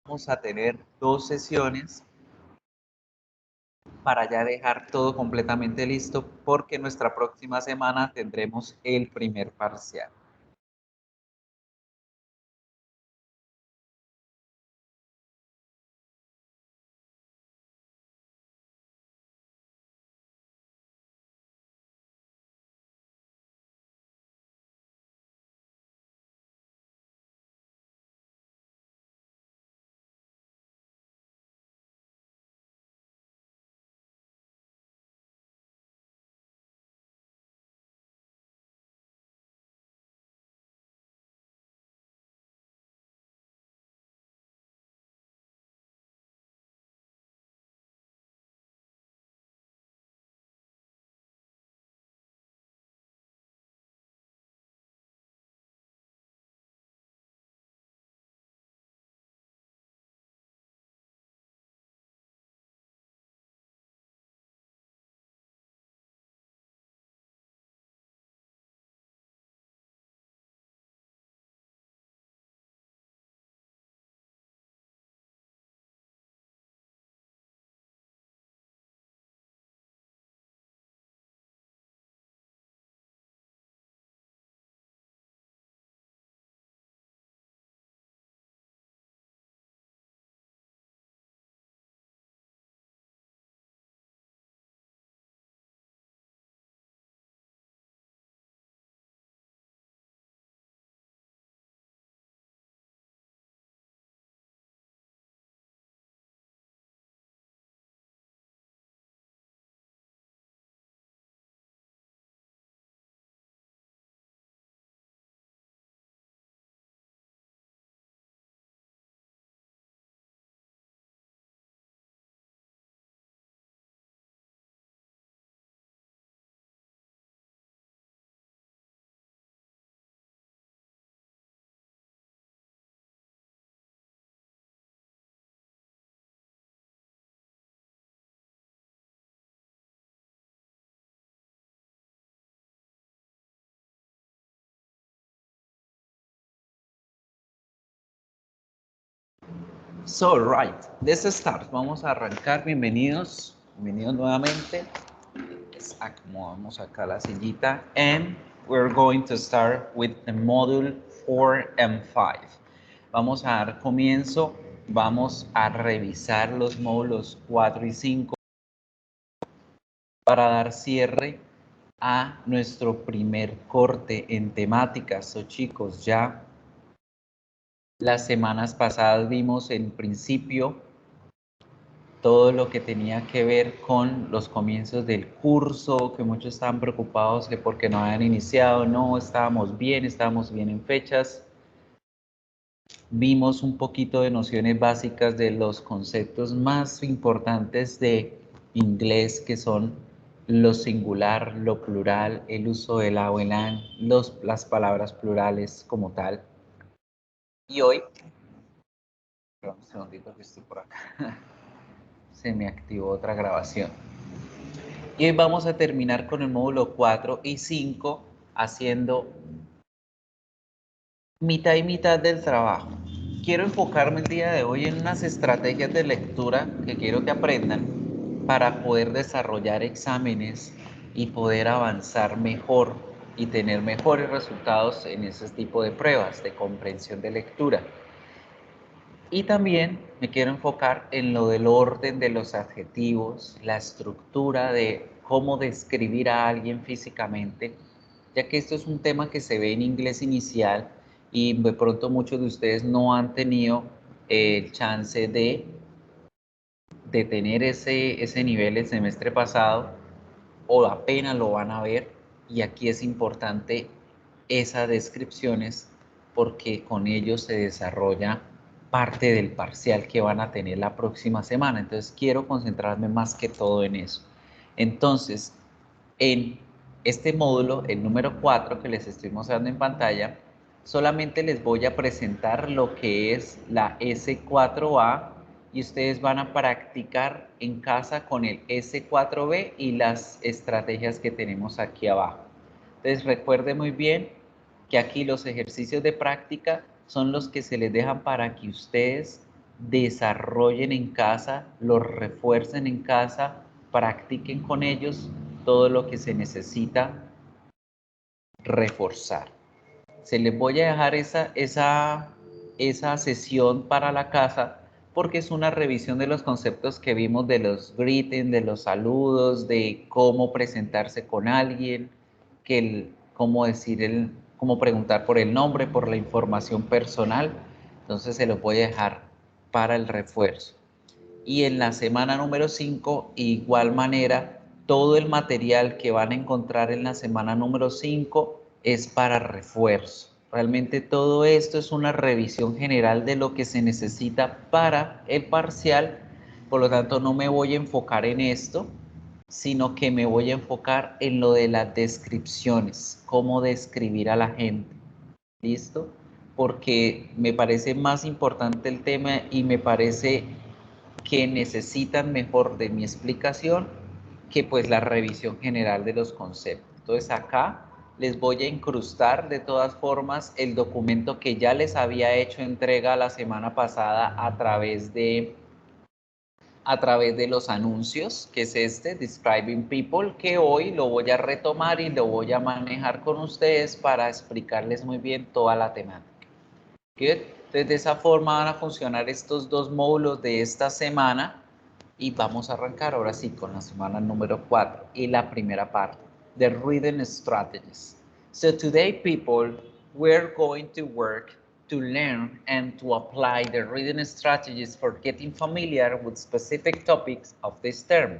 Vamos a tener 2 sesiones para ya dejar todo completamente listo, porque nuestra próxima semana tendremos el primer parcial. So, right, let's start. Vamos a arrancar. Bienvenidos nuevamente. Les acomodamos acá la sillita. And we're going to start with the module 4 and 5. Vamos a dar comienzo. Vamos a revisar los módulos 4 y 5 para dar cierre a nuestro primer corte en temáticas. So, chicos, ya las semanas pasadas vimos en principio todo lo que tenía que ver con los comienzos del curso, que muchos estaban preocupados que porque no habían iniciado. No, estábamos bien en fechas. Vimos un poquito de nociones básicas de los conceptos más importantes de inglés, que son lo singular, lo plural, el uso de la o el an, las palabras plurales como tal. Y hoy, perdón, un segundito que estoy por acá, se me activó otra grabación. Y hoy vamos a terminar con el módulo 4 y 5 haciendo mitad y mitad del trabajo. Quiero enfocarme el día de hoy en unas estrategias de lectura que quiero que aprendan para poder desarrollar exámenes y poder avanzar mejor y tener mejores resultados en ese tipo de pruebas de comprensión de lectura. Y también me quiero enfocar en lo del orden de los adjetivos, la estructura de cómo describir a alguien físicamente, ya que esto es un tema que se ve en inglés inicial y de pronto muchos de ustedes no han tenido el chance de tener ese nivel el semestre pasado o apenas lo van a ver, y aquí es importante esas descripciones porque con ellos se desarrolla parte del parcial que van a tener la próxima semana. Entonces quiero concentrarme más que todo en eso. Entonces, en este módulo, el número 4 que les estoy mostrando en pantalla, solamente les voy a presentar lo que es la S4A y ustedes van a practicar en casa con el S4B y las estrategias que tenemos aquí abajo. Entonces recuerde muy bien que aquí los ejercicios de práctica son los que se les dejan para que ustedes desarrollen en casa, los refuercen en casa, practiquen con ellos todo lo que se necesita reforzar. Se les voy a dejar esa sesión para la casa porque es una revisión de los conceptos que vimos de los greetings, de los saludos, de cómo presentarse con alguien, cómo preguntar por el nombre, por la información personal. Entonces se los voy a dejar para el refuerzo. Y en la semana número 5, igual manera, todo el material que van a encontrar en la semana número 5 es para refuerzo. Realmente todo esto es una revisión general de lo que se necesita para el parcial. Por lo tanto, no me voy a enfocar en esto, sino que me voy a enfocar en lo de las descripciones, cómo describir a la gente. ¿Listo? Porque me parece más importante el tema y me parece que necesitan mejor de mi explicación que pues la revisión general de los conceptos. Entonces acá les voy a incrustar de todas formas el documento que ya les había hecho entrega la semana pasada a través de los anuncios, que es este, Describing People, que hoy lo voy a retomar y lo voy a manejar con ustedes para explicarles muy bien toda la temática. Good. Entonces, de esa forma van a funcionar estos dos módulos de esta semana y vamos a arrancar ahora sí con la semana número 4 y la primera parte, the reading strategies. So today, people, we're going to work to learn and to apply the reading strategies for getting familiar with specific topics of this term.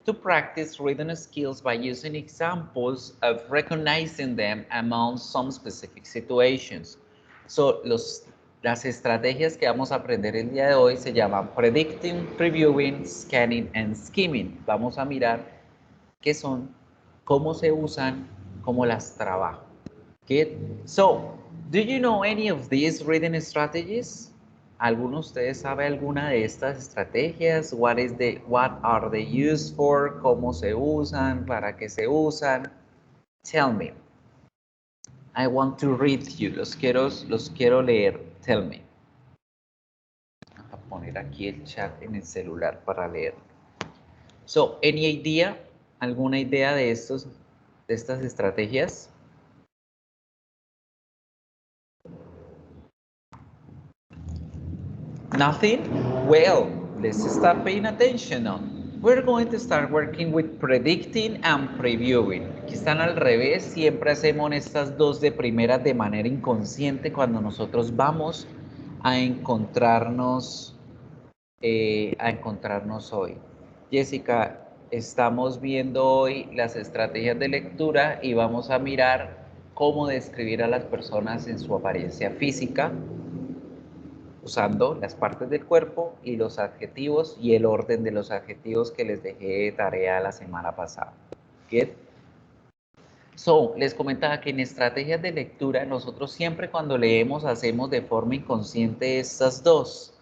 To practice reading skills by using examples of recognizing them among some specific situations. So, las estrategias que vamos a aprender el día de hoy se llaman predicting, previewing, scanning and skimming. Vamos a mirar qué son, cómo se usan, cómo las trabajo. Good. So, do you know any of these reading strategies? ¿Alguno de ustedes sabe alguna de estas estrategias? What are they used for? ¿Cómo se usan? ¿Para qué se usan? Tell me. I want to read you. Los quiero leer. Tell me. Voy a poner aquí el chat en el celular para leer. So, any idea? ¿Alguna idea de estas estrategias? Nothing? Well, let's start paying attention now. We're going to start working with predicting and previewing. Aquí están al revés, siempre hacemos estas dos de primeras de manera inconsciente cuando nosotros vamos a encontrarnos hoy. Jessica, estamos viendo hoy las estrategias de lectura y vamos a mirar cómo describir a las personas en su apariencia física, usando las partes del cuerpo y los adjetivos y el orden de los adjetivos que les dejé de tarea la semana pasada. Get? So, les comentaba que en estrategias de lectura nosotros siempre cuando leemos hacemos de forma inconsciente estas dos,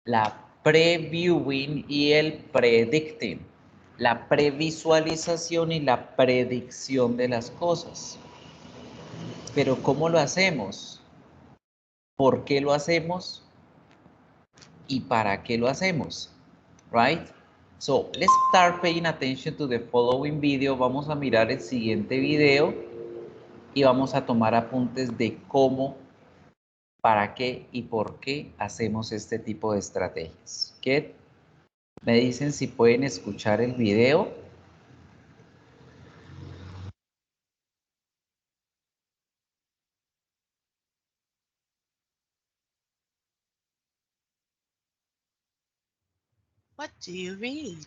la previewing y el predicting, la previsualización y la predicción de las cosas. Pero ¿cómo lo hacemos? ¿Por qué lo hacemos? ¿Y para qué lo hacemos? Right? So, let's start paying attention to the following video. Vamos a mirar el siguiente video y vamos a tomar apuntes de cómo, para qué y por qué hacemos este tipo de estrategias. ¿Qué? Me dicen si pueden escuchar el video. What do you read?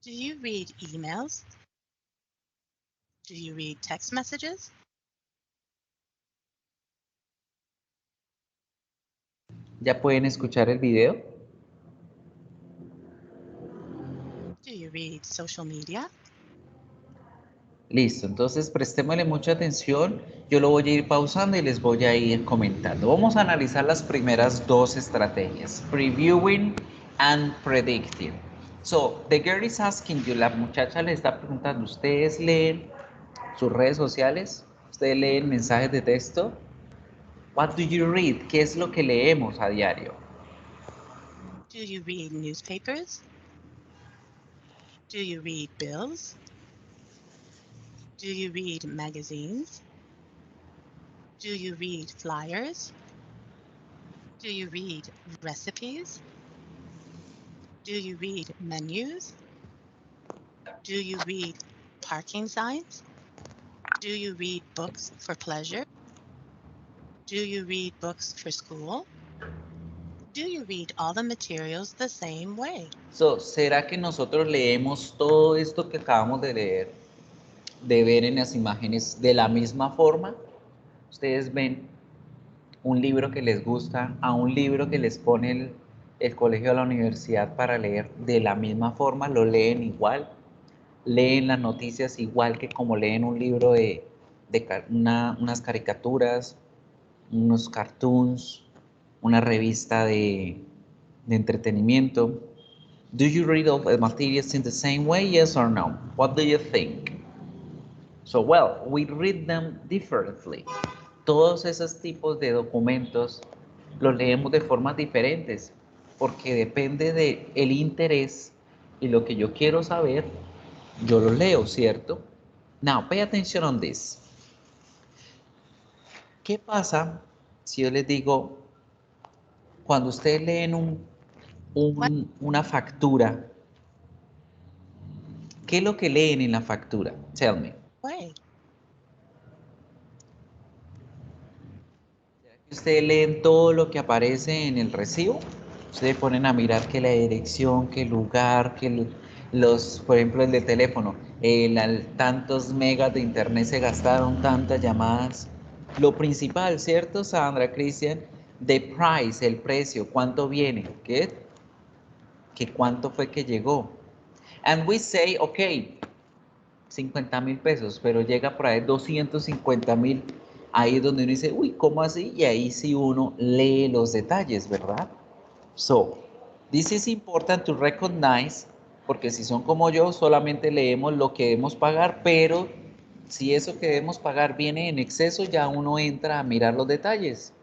Do you read emails? Do you read text messages? ¿Ya pueden escuchar el video? Do you read social media? Listo, entonces prestémosle mucha atención. Yo lo voy a ir pausando y les voy a ir comentando. Vamos a analizar las primeras dos estrategias, previewing and predicting. So, the girl is asking you, la muchacha le está preguntando, ¿ustedes leen sus redes sociales? ¿Ustedes leen mensajes de texto? What do you read? ¿Qué es lo que leemos a diario? Do you read newspapers? Do you read bills? Do you read magazines? Do you read flyers? Do you read recipes? Do you read menus? Do you read parking signs? Do you read books for pleasure? Do you read books for school? Do you read all the materials the same way? So, ¿será que nosotros leemos todo esto que acabamos de leer, de ver en las imágenes de la misma forma? Ustedes ven un libro que les gusta a un libro que les pone el colegio o la universidad para leer de la misma forma, lo leen igual, leen las noticias igual que como leen un libro unas caricaturas, unos cartoons, una revista de entretenimiento. Do you read all the materials in the same way, yes or no? What do you think? So, well, we read them differently. Todos esos tipos de documentos los leemos de formas diferentes porque depende de el interés y lo que yo quiero saber, yo los leo, ¿cierto? Now, pay attention on this. ¿Qué pasa si yo les digo, cuando ustedes leen What una factura, ¿qué es lo que leen en la factura? Tell me. way? Ustedes leen todo lo que aparece en el recibo. Ustedes ponen a mirar que la dirección, que el lugar, por ejemplo, el de teléfono, tantos megas de internet se gastaron, tantas llamadas. Lo principal, ¿cierto, Sandra, Cristian? The price, el precio, cuánto viene, ¿qué? Que cuánto fue que llegó. And we say, ok, 50,000 pesos, pero llega por ahí 250,000. Ahí es donde uno dice, uy, ¿cómo así? Y ahí sí uno lee los detalles, ¿verdad? So, this is important to recognize, porque si son como yo, solamente leemos lo que debemos pagar, pero si eso que debemos pagar viene en exceso, ya uno entra a mirar los detalles.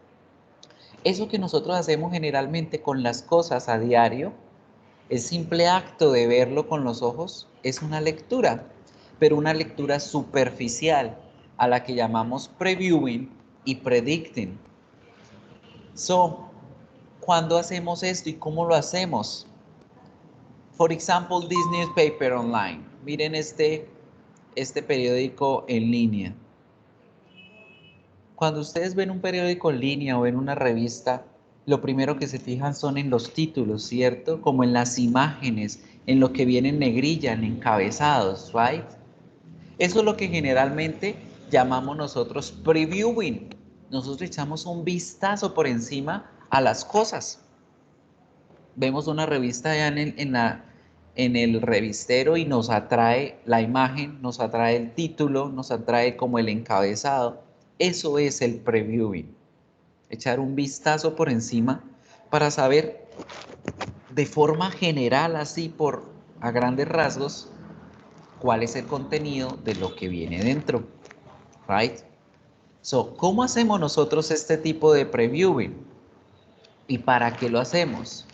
Eso que nosotros hacemos generalmente con las cosas a diario, el simple acto de verlo con los ojos es una lectura, pero una lectura superficial a la que llamamos previewing y predicting. So, ¿cuándo hacemos esto y cómo lo hacemos? For example, this newspaper online. Miren este periódico en línea. Cuando ustedes ven un periódico en línea o ven una revista, lo primero que se fijan son en los títulos, ¿cierto? Como en las imágenes, en lo que viene en negrilla, en encabezados, ¿right? Eso es lo que generalmente llamamos nosotros previewing. Nosotros echamos un vistazo por encima a las cosas. Vemos una revista ya en el revistero y nos atrae la imagen, nos atrae el título, nos atrae como el encabezado. Eso es el previewing. Echar un vistazo por encima para saber de forma general, así a grandes rasgos, cuál es el contenido de lo que viene dentro. Right? So, ¿cómo hacemos nosotros este tipo de previewing? ¿Y para qué lo hacemos?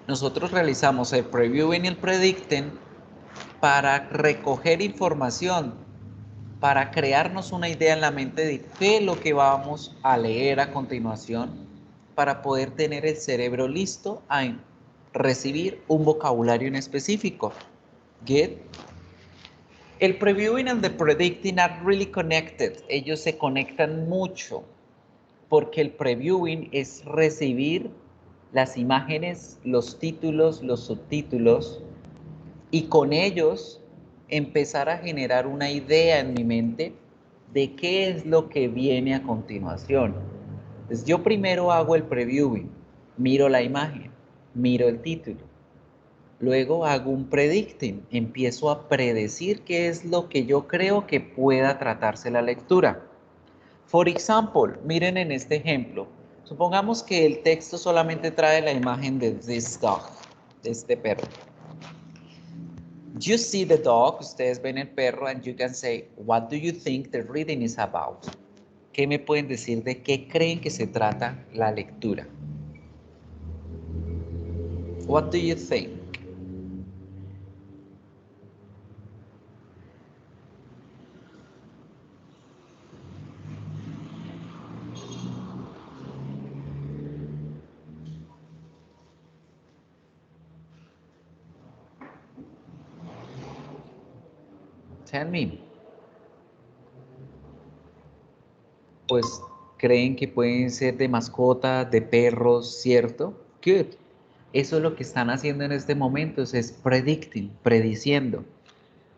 Nosotros realizamos el previewing y el predicting para recoger información, para crearnos una idea en la mente de qué es lo que vamos a leer a continuación, para poder tener el cerebro listo a recibir un vocabulario en específico. Get? El previewing and the predicting are really connected. Ellos se conectan mucho porque el previewing es recibir las imágenes, los títulos, los subtítulos y con ellos empezar a generar una idea en mi mente de qué es lo que viene a continuación. Entonces yo primero hago el previewing, miro la imagen, miro el título, luego hago un predicting, empiezo a predecir qué es lo que yo creo que pueda tratarse la lectura. For example, miren en este ejemplo, supongamos que el texto solamente trae la imagen de this dog, de este perro. You see the dog, ustedes ven el perro, and you can say, what do you think the reading is about? ¿Qué me pueden decir de qué creen que se trata la lectura? What do you think? Tell me. Pues creen que pueden ser de mascotas, de perros, ¿cierto? Good. Eso es lo que están haciendo en este momento, es predicting, prediciendo,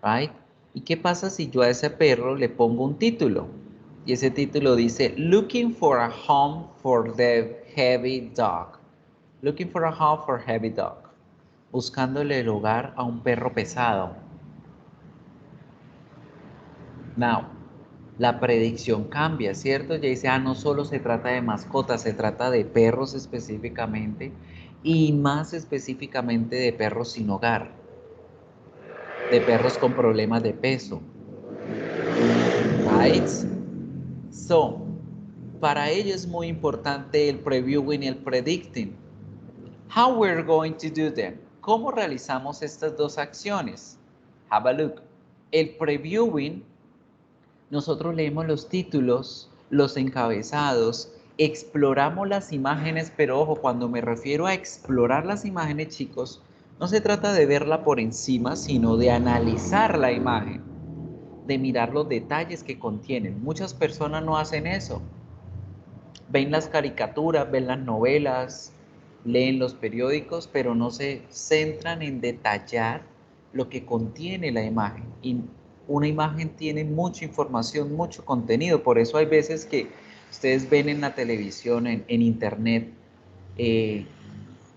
right? ¿Y qué pasa si yo a ese perro le pongo un título? Y ese título dice, Looking for a home for the heavy dog. Looking for a home for heavy dog. Buscándole el hogar a un perro pesado. Now, la predicción cambia, ¿cierto? Ya dice, no solo se trata de mascotas, se trata de perros específicamente y más específicamente de perros sin hogar, de perros con problemas de peso, right? So, para ello es muy importante el previewing y el predicting. How we're going to do them? ¿Cómo realizamos estas dos acciones? Have a look. El previewing, nosotros leemos los títulos, los encabezados, exploramos las imágenes, pero ojo, cuando me refiero a explorar las imágenes, chicos, no se trata de verla por encima, sino de analizar la imagen, de mirar los detalles que contienen. Muchas personas no hacen eso. Ven las caricaturas, ven las novelas, leen los periódicos, pero no se centran en detallar lo que contiene la imagen. Y una imagen tiene mucha información, mucho contenido. Por eso hay veces que ustedes ven en la televisión, en internet,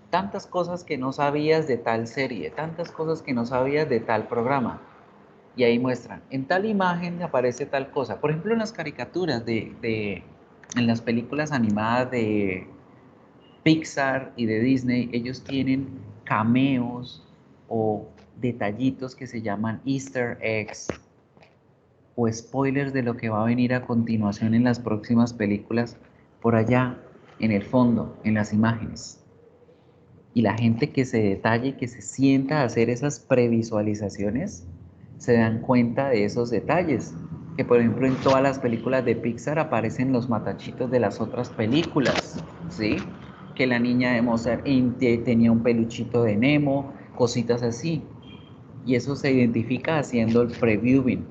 tantas cosas que no sabías de tal serie, tantas cosas que no sabías de tal programa. Y ahí muestran, en tal imagen aparece tal cosa. Por ejemplo, en las caricaturas en las películas animadas de Pixar y de Disney, ellos tienen cameos o detallitos que se llaman Easter eggs o spoilers de lo que va a venir a continuación en las próximas películas por allá, en el fondo, en las imágenes. Y la gente que se detalle, que se sienta a hacer esas previsualizaciones, se dan cuenta de esos detalles. Que por ejemplo en todas las películas de Pixar aparecen los matachitos de las otras películas, ¿sí? Que la niña de Mozart tenía un peluchito de Nemo, cositas así. Y eso se identifica haciendo el previewing,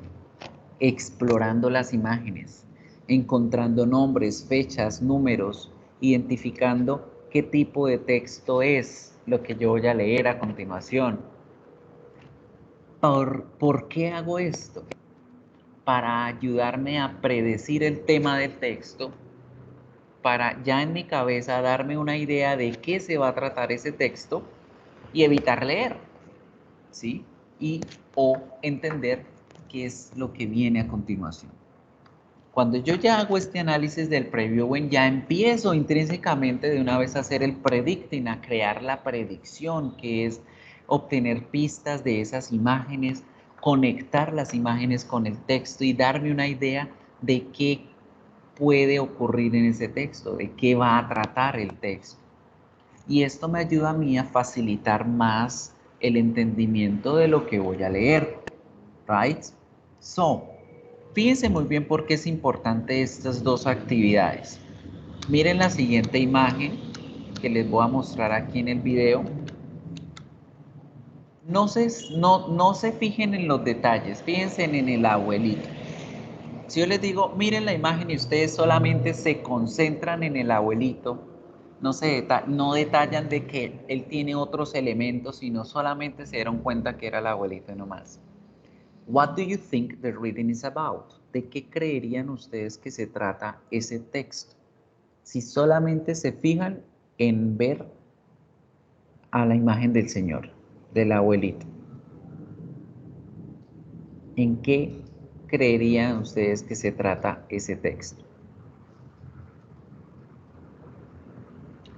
explorando las imágenes, encontrando nombres, fechas, números, identificando qué tipo de texto es lo que yo voy a leer a continuación. ¿Por qué hago esto? Para ayudarme a predecir el tema del texto, para ya en mi cabeza darme una idea de qué se va a tratar ese texto y evitar leer, ¿sí? Y o entender qué es lo que viene a continuación. Cuando yo ya hago este análisis del previewing, ya empiezo intrínsecamente de una vez a hacer el predicting, a crear la predicción, que es obtener pistas de esas imágenes, conectar las imágenes con el texto y darme una idea de qué puede ocurrir en ese texto, de qué va a tratar el texto. Y esto me ayuda a mí a facilitar más el entendimiento de lo que voy a leer, right? So, fíjense muy bien por qué es importante estas dos actividades. Miren la siguiente imagen que les voy a mostrar aquí en el video. No se fijen en los detalles, fíjense en el abuelito. Si yo les digo, miren la imagen y ustedes solamente se concentran en el abuelito, no detallan de que él tiene otros elementos, sino solamente se dieron cuenta que era el abuelito y no más. What do you think the reading is about? ¿De qué creerían ustedes que se trata ese texto? Si solamente se fijan en ver a la imagen del Señor, del abuelito. ¿En qué creerían ustedes que se trata ese texto?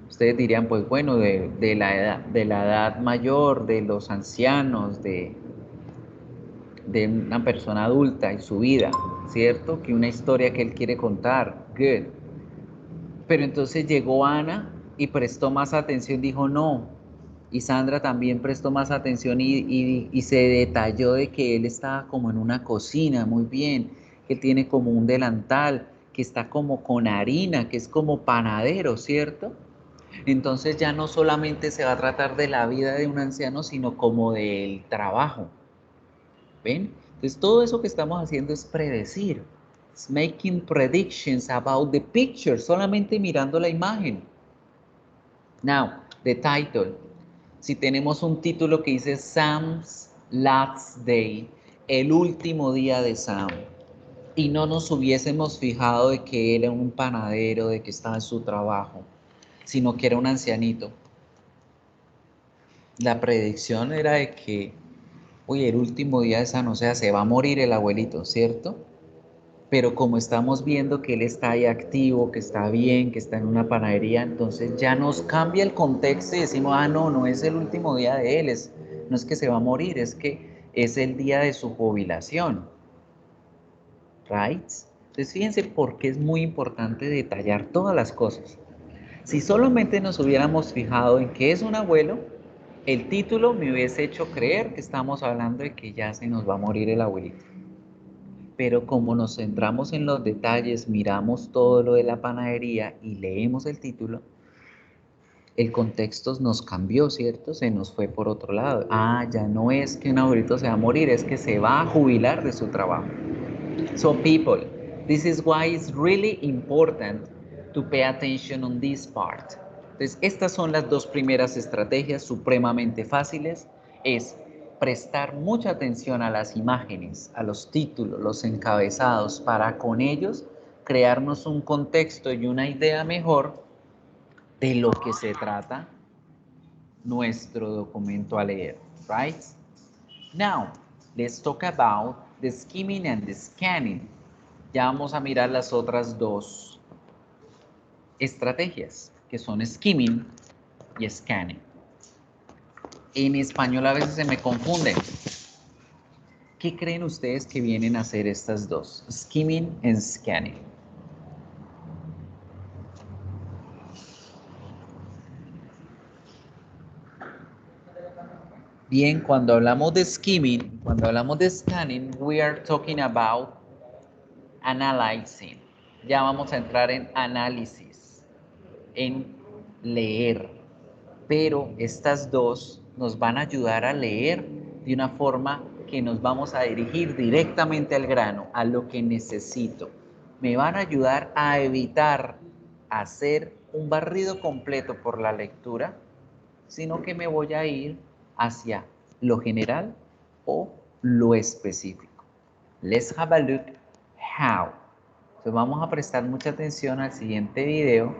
Ustedes dirían, pues bueno, de la edad mayor, de los ancianos, de una persona adulta y su vida, ¿cierto? Que una historia que él quiere contar. Good. Pero entonces llegó Ana y prestó más atención, dijo no. Y Sandra también prestó más atención y se detalló de que él estaba como en una cocina, muy bien, que tiene como un delantal, que está como con harina, que es como panadero, ¿cierto? Entonces ya no solamente se va a tratar de la vida de un anciano, sino como del trabajo. ¿Ven? Entonces todo eso que estamos haciendo es predecir. It's making predictions about the picture, solamente mirando la imagen. Now, the title. Si tenemos un título que dice Sam's Last Day, el último día de Sam, y no nos hubiésemos fijado de que él era un panadero, de que estaba en su trabajo, sino que era un ancianito, la predicción era de que, oye, el último día de Sam, o sea, se va a morir el abuelito, ¿cierto? Pero como estamos viendo que él está ahí activo, que está bien, que está en una panadería, entonces ya nos cambia el contexto y decimos, ah, no, no es el último día de él, no es que se va a morir, es que es el día de su jubilación, right? Entonces fíjense por qué es muy importante detallar todas las cosas. Si solamente nos hubiéramos fijado en que es un abuelo, el título me hubiese hecho creer que estamos hablando de que ya se nos va a morir el abuelito. Pero como nos centramos en los detalles, miramos todo lo de la panadería y leemos el título, el contexto nos cambió, ¿cierto? Se nos fue por otro lado. Ah, ya no es que un abuelito se va a morir, es que se va a jubilar de su trabajo. So people, this is why it's really important to pay attention on this part. Entonces, estas son las dos primeras estrategias supremamente fáciles. Es prestar mucha atención a las imágenes, a los títulos, los encabezados, para con ellos crearnos un contexto y una idea mejor de lo que se trata nuestro documento a leer, right? Now, let's talk about the skimming and the scanning. Ya vamos a mirar las otras dos estrategias, que son skimming y scanning. En español a veces se me confunden. ¿Qué creen ustedes que vienen a hacer estas dos? Skimming and scanning. Bien, cuando hablamos de skimming, cuando hablamos de scanning, we are talking about analyzing. Ya vamos a entrar en análisis, en leer. Pero estas dos nos van a ayudar a leer de una forma que nos vamos a dirigir directamente al grano, a lo que necesito. Me van a ayudar a evitar hacer un barrido completo por la lectura, sino que me voy a ir hacia lo general o lo específico. Let's have a look how. Entonces vamos a prestar mucha atención al siguiente video,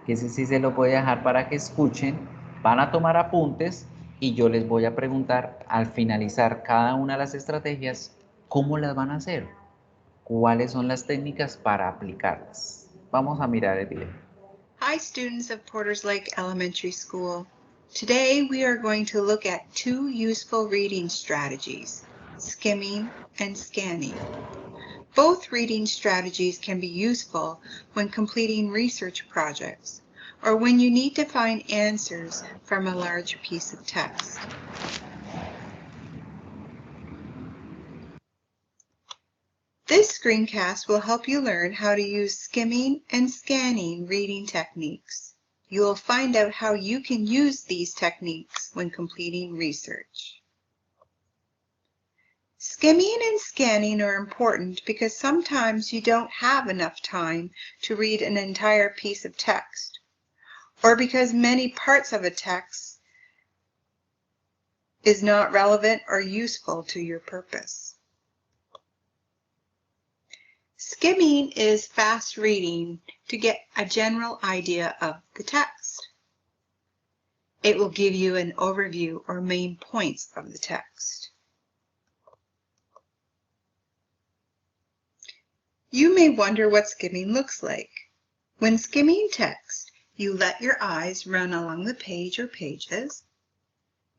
que ese sí se lo voy a dejar para que escuchen, van a tomar apuntes y yo les voy a preguntar al finalizar cada una de las estrategias, ¿cómo las van a hacer? ¿Cuáles son las técnicas para aplicarlas? Vamos a mirar el video. Hi students of Porters Lake Elementary School. Today we are going to look at two useful reading strategies, skimming and scanning. Both reading strategies can be useful when completing research projects or when you need to find answers from a large piece of text. This screencast will help you learn how to use skimming and scanning reading techniques. You will find out how you can use these techniques when completing research. Skimming and scanning are important because sometimes you don't have enough time to read an entire piece of text, or because many parts of a text is not relevant or useful to your purpose. Skimming is fast reading to get a general idea of the text. It will give you an overview or main points of the text. You may wonder what skimming looks like. When skimming text, you let your eyes run along the page or pages.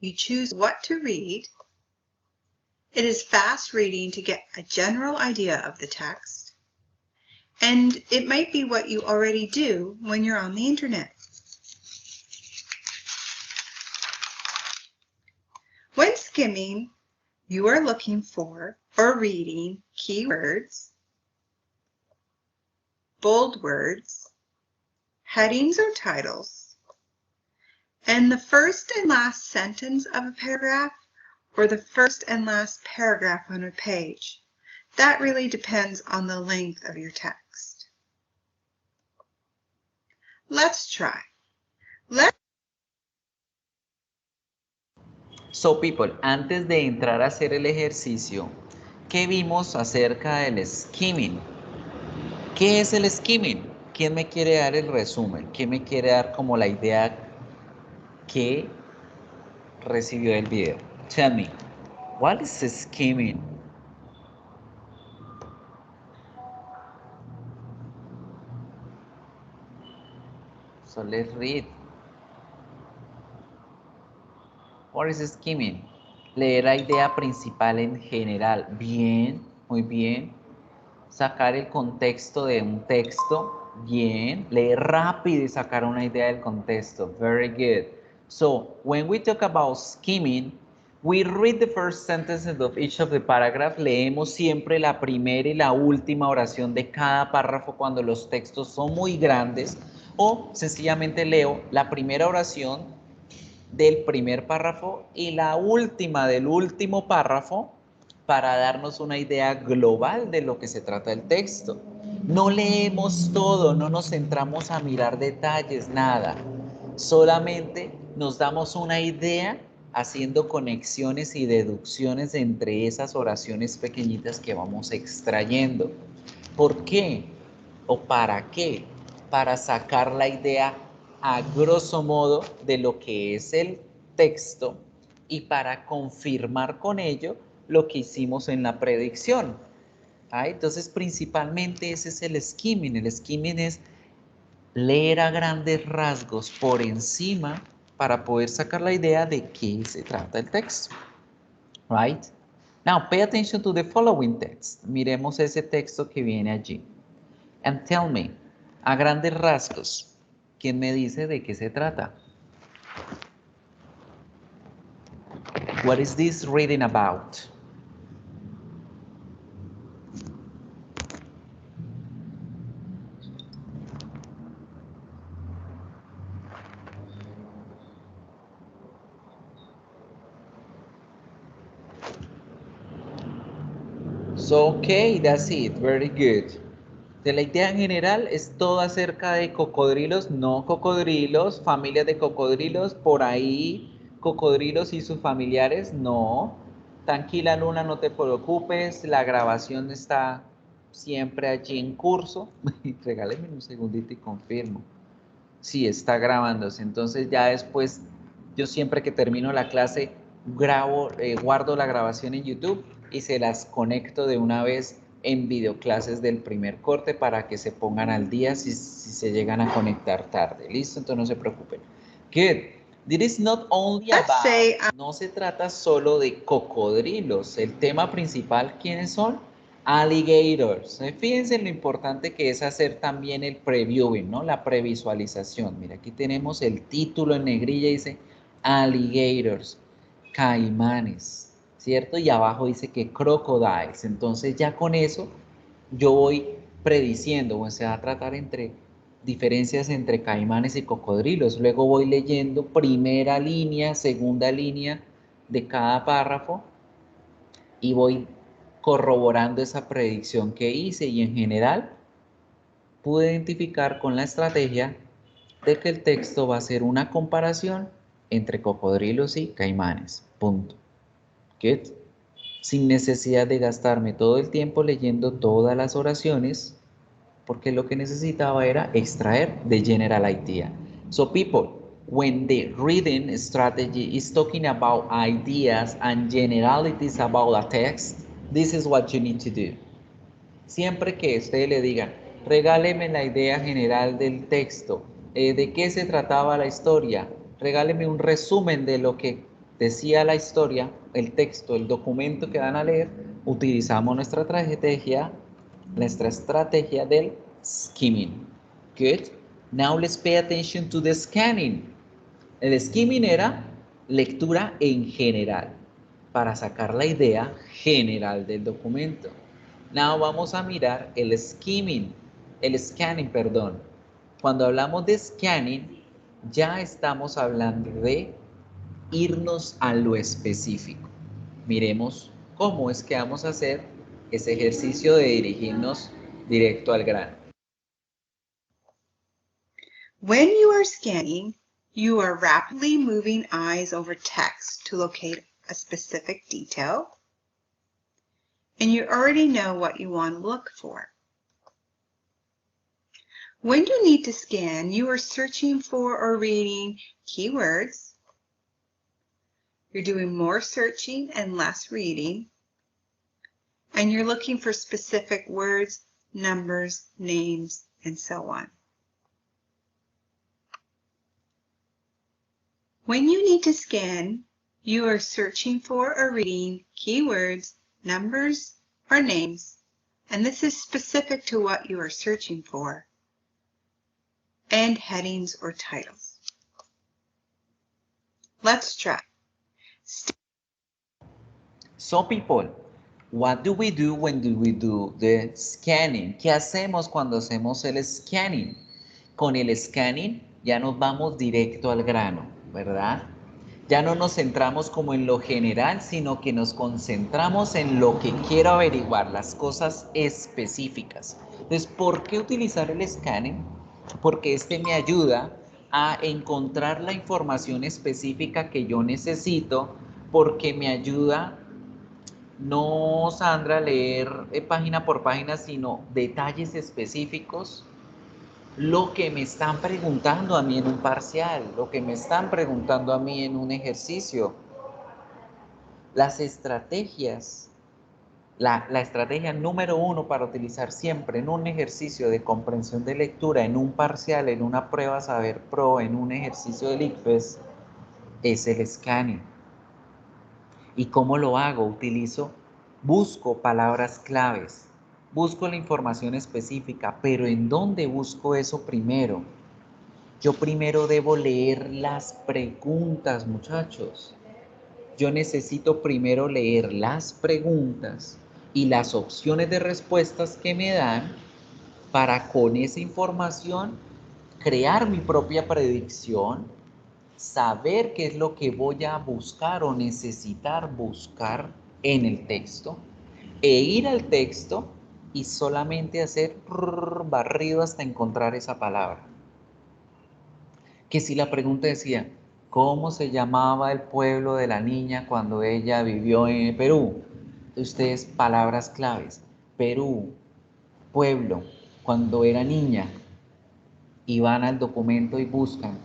You choose what to read. It is fast reading to get a general idea of the text. And it might be what you already do when you're on the internet. When skimming, you are looking for or reading keywords, bold words, headings or titles, and the first and last sentence of a paragraph or the first and last paragraph on a page. That really depends on the length of your text. Let's try. So, people, antes de entrar a hacer el ejercicio, ¿qué vimos acerca del skimming? ¿Qué es el skimming? ¿Quién me quiere dar el resumen? ¿Quién me quiere dar como la idea que recibió del video? Tell me, what is skimming? So let's read. What is skimming? Leer la idea principal en general. Bien, muy bien. Sacar el contexto de un texto. Bien. Leer rápido y sacar una idea del contexto. Very good. So, when we talk about skimming, we read the first sentences of each of the paragraph. Leemos siempre la primera y la última oración de cada párrafo cuando los textos son muy grandes. O sencillamente leo la primera oración del primer párrafo y la última del último párrafo para darnos una idea global de lo que se trata el texto. No leemos todo, no nos centramos a mirar detalles, nada. Solamente nos damos una idea haciendo conexiones y deducciones entre esas oraciones pequeñitas que vamos extrayendo. ¿Por qué? ¿O para qué? Para sacar la idea a grosso modo de lo que es el texto y para confirmar con ello lo que hicimos en la predicción. Entonces, principalmente ese es el skimming. El skimming es leer a grandes rasgos por encima para poder sacar la idea de qué se trata el texto. Right? Now, pay attention to the following text. Miremos ese texto que viene allí. And tell me, a grandes rasgos, ¿quién me dice de qué se trata? What is this reading about? So, okay, that's it. Very good. De la idea en general es todo acerca de cocodrilos, no cocodrilos, familias de cocodrilos, por ahí cocodrilos y sus familiares, no. Tranquila Luna, no te preocupes, la grabación está siempre allí en curso. Regáleme un segundito y confirmo. Sí, está grabándose, entonces ya después, yo siempre que termino la clase, guardo la grabación en YouTube y se las conecto de una vez en videoclases del primer corte para que se pongan al día si se llegan a conectar tarde. ¿Listo? Entonces no se preocupen. Good. This is not only about, no se trata solo de cocodrilos. El tema principal, ¿quiénes son? Alligators. Fíjense en lo importante que es hacer también el previewing, ¿no? La previsualización. Mira, aquí tenemos el título en negrilla, dice alligators, caimanes, ¿cierto? Y abajo dice que crocodiles. Entonces ya con eso yo voy prediciendo, o se va a tratar entre diferencias entre caimanes y cocodrilos. Luego voy leyendo primera línea, segunda línea de cada párrafo y voy corroborando esa predicción que hice y en general pude identificar con la estrategia de que el texto va a ser una comparación entre cocodrilos y caimanes. Punto. Good. Sin necesidad de gastarme todo el tiempo leyendo todas las oraciones, porque lo que necesitaba era extraer the general idea. So people, when the reading strategy is talking about ideas and generalities about a text, this is what you need to do. Siempre que ustedes le digan, regáleme la idea general del texto, de qué se trataba la historia, regáleme un resumen de lo que decía la historia, el texto, el documento que van a leer, utilizamos nuestra estrategia del skimming. Good. Now let's pay attention to the scanning. El skimming era lectura en general, para sacar la idea general del documento. Now vamos a mirar el scanning, perdón. Cuando hablamos de scanning, ya estamos hablando de irnos a lo específico. Miremos cómo es que vamos a hacer ese ejercicio de dirigirnos directo al grano. When you are scanning, you are rapidly moving eyes over text to locate a specific detail, and you already know what you want to look for. When you need to scan, you are searching for or reading keywords. You're doing more searching and less reading, and you're looking for specific words, numbers, names, and so on. When you need to scan, you are searching for or reading keywords, numbers, or names, and this is specific to what you are searching for, and headings or titles. Let's try. So people, what do we do when we do the scanning? ¿Qué hacemos cuando hacemos el scanning? Con el scanning ya nos vamos directo al grano, ¿verdad? Ya no nos centramos como en lo general, sino que nos concentramos en lo que quiero averiguar, las cosas específicas. Entonces, ¿por qué utilizar el scanning? Porque este me ayuda a encontrar la información específica que yo necesito, porque me ayuda, no, Sandra, leer página por página, sino detalles específicos, lo que me están preguntando a mí en un parcial, lo que me están preguntando a mí en un ejercicio. Las estrategias, la estrategia número 1 para utilizar siempre en un ejercicio de comprensión de lectura, en un parcial, en una prueba Saber Pro, en un ejercicio del ICFES, es el scanning. ¿Y cómo lo hago? Busco palabras claves, busco la información específica, pero ¿en dónde busco eso primero? Yo primero debo leer las preguntas, muchachos. Yo necesito primero leer las preguntas y las opciones de respuestas que me dan para con esa información crear mi propia predicción, saber qué es lo que voy a buscar o necesitar buscar en el texto e ir al texto y solamente hacer barrido hasta encontrar esa palabra. Que si la pregunta decía, ¿cómo se llamaba el pueblo de la niña cuando ella vivió en Perú? Ustedes, palabras claves, Perú, pueblo, cuando era niña, y van al documento y buscan,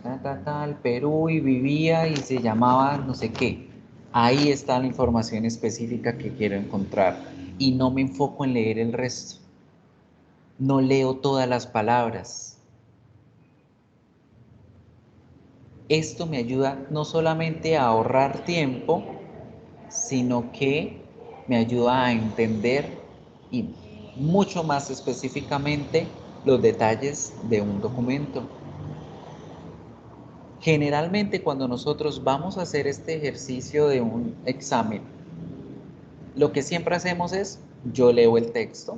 tal, Perú y vivía y se llamaba no sé qué. Ahí está la información específica que quiero encontrar y no me enfoco en leer el resto. No leo todas las palabras. Esto me ayuda no solamente a ahorrar tiempo, sino que me ayuda a entender y mucho más específicamente los detalles de un documento. Generalmente cuando nosotros vamos a hacer este ejercicio de un examen, lo que siempre hacemos es, yo leo el texto,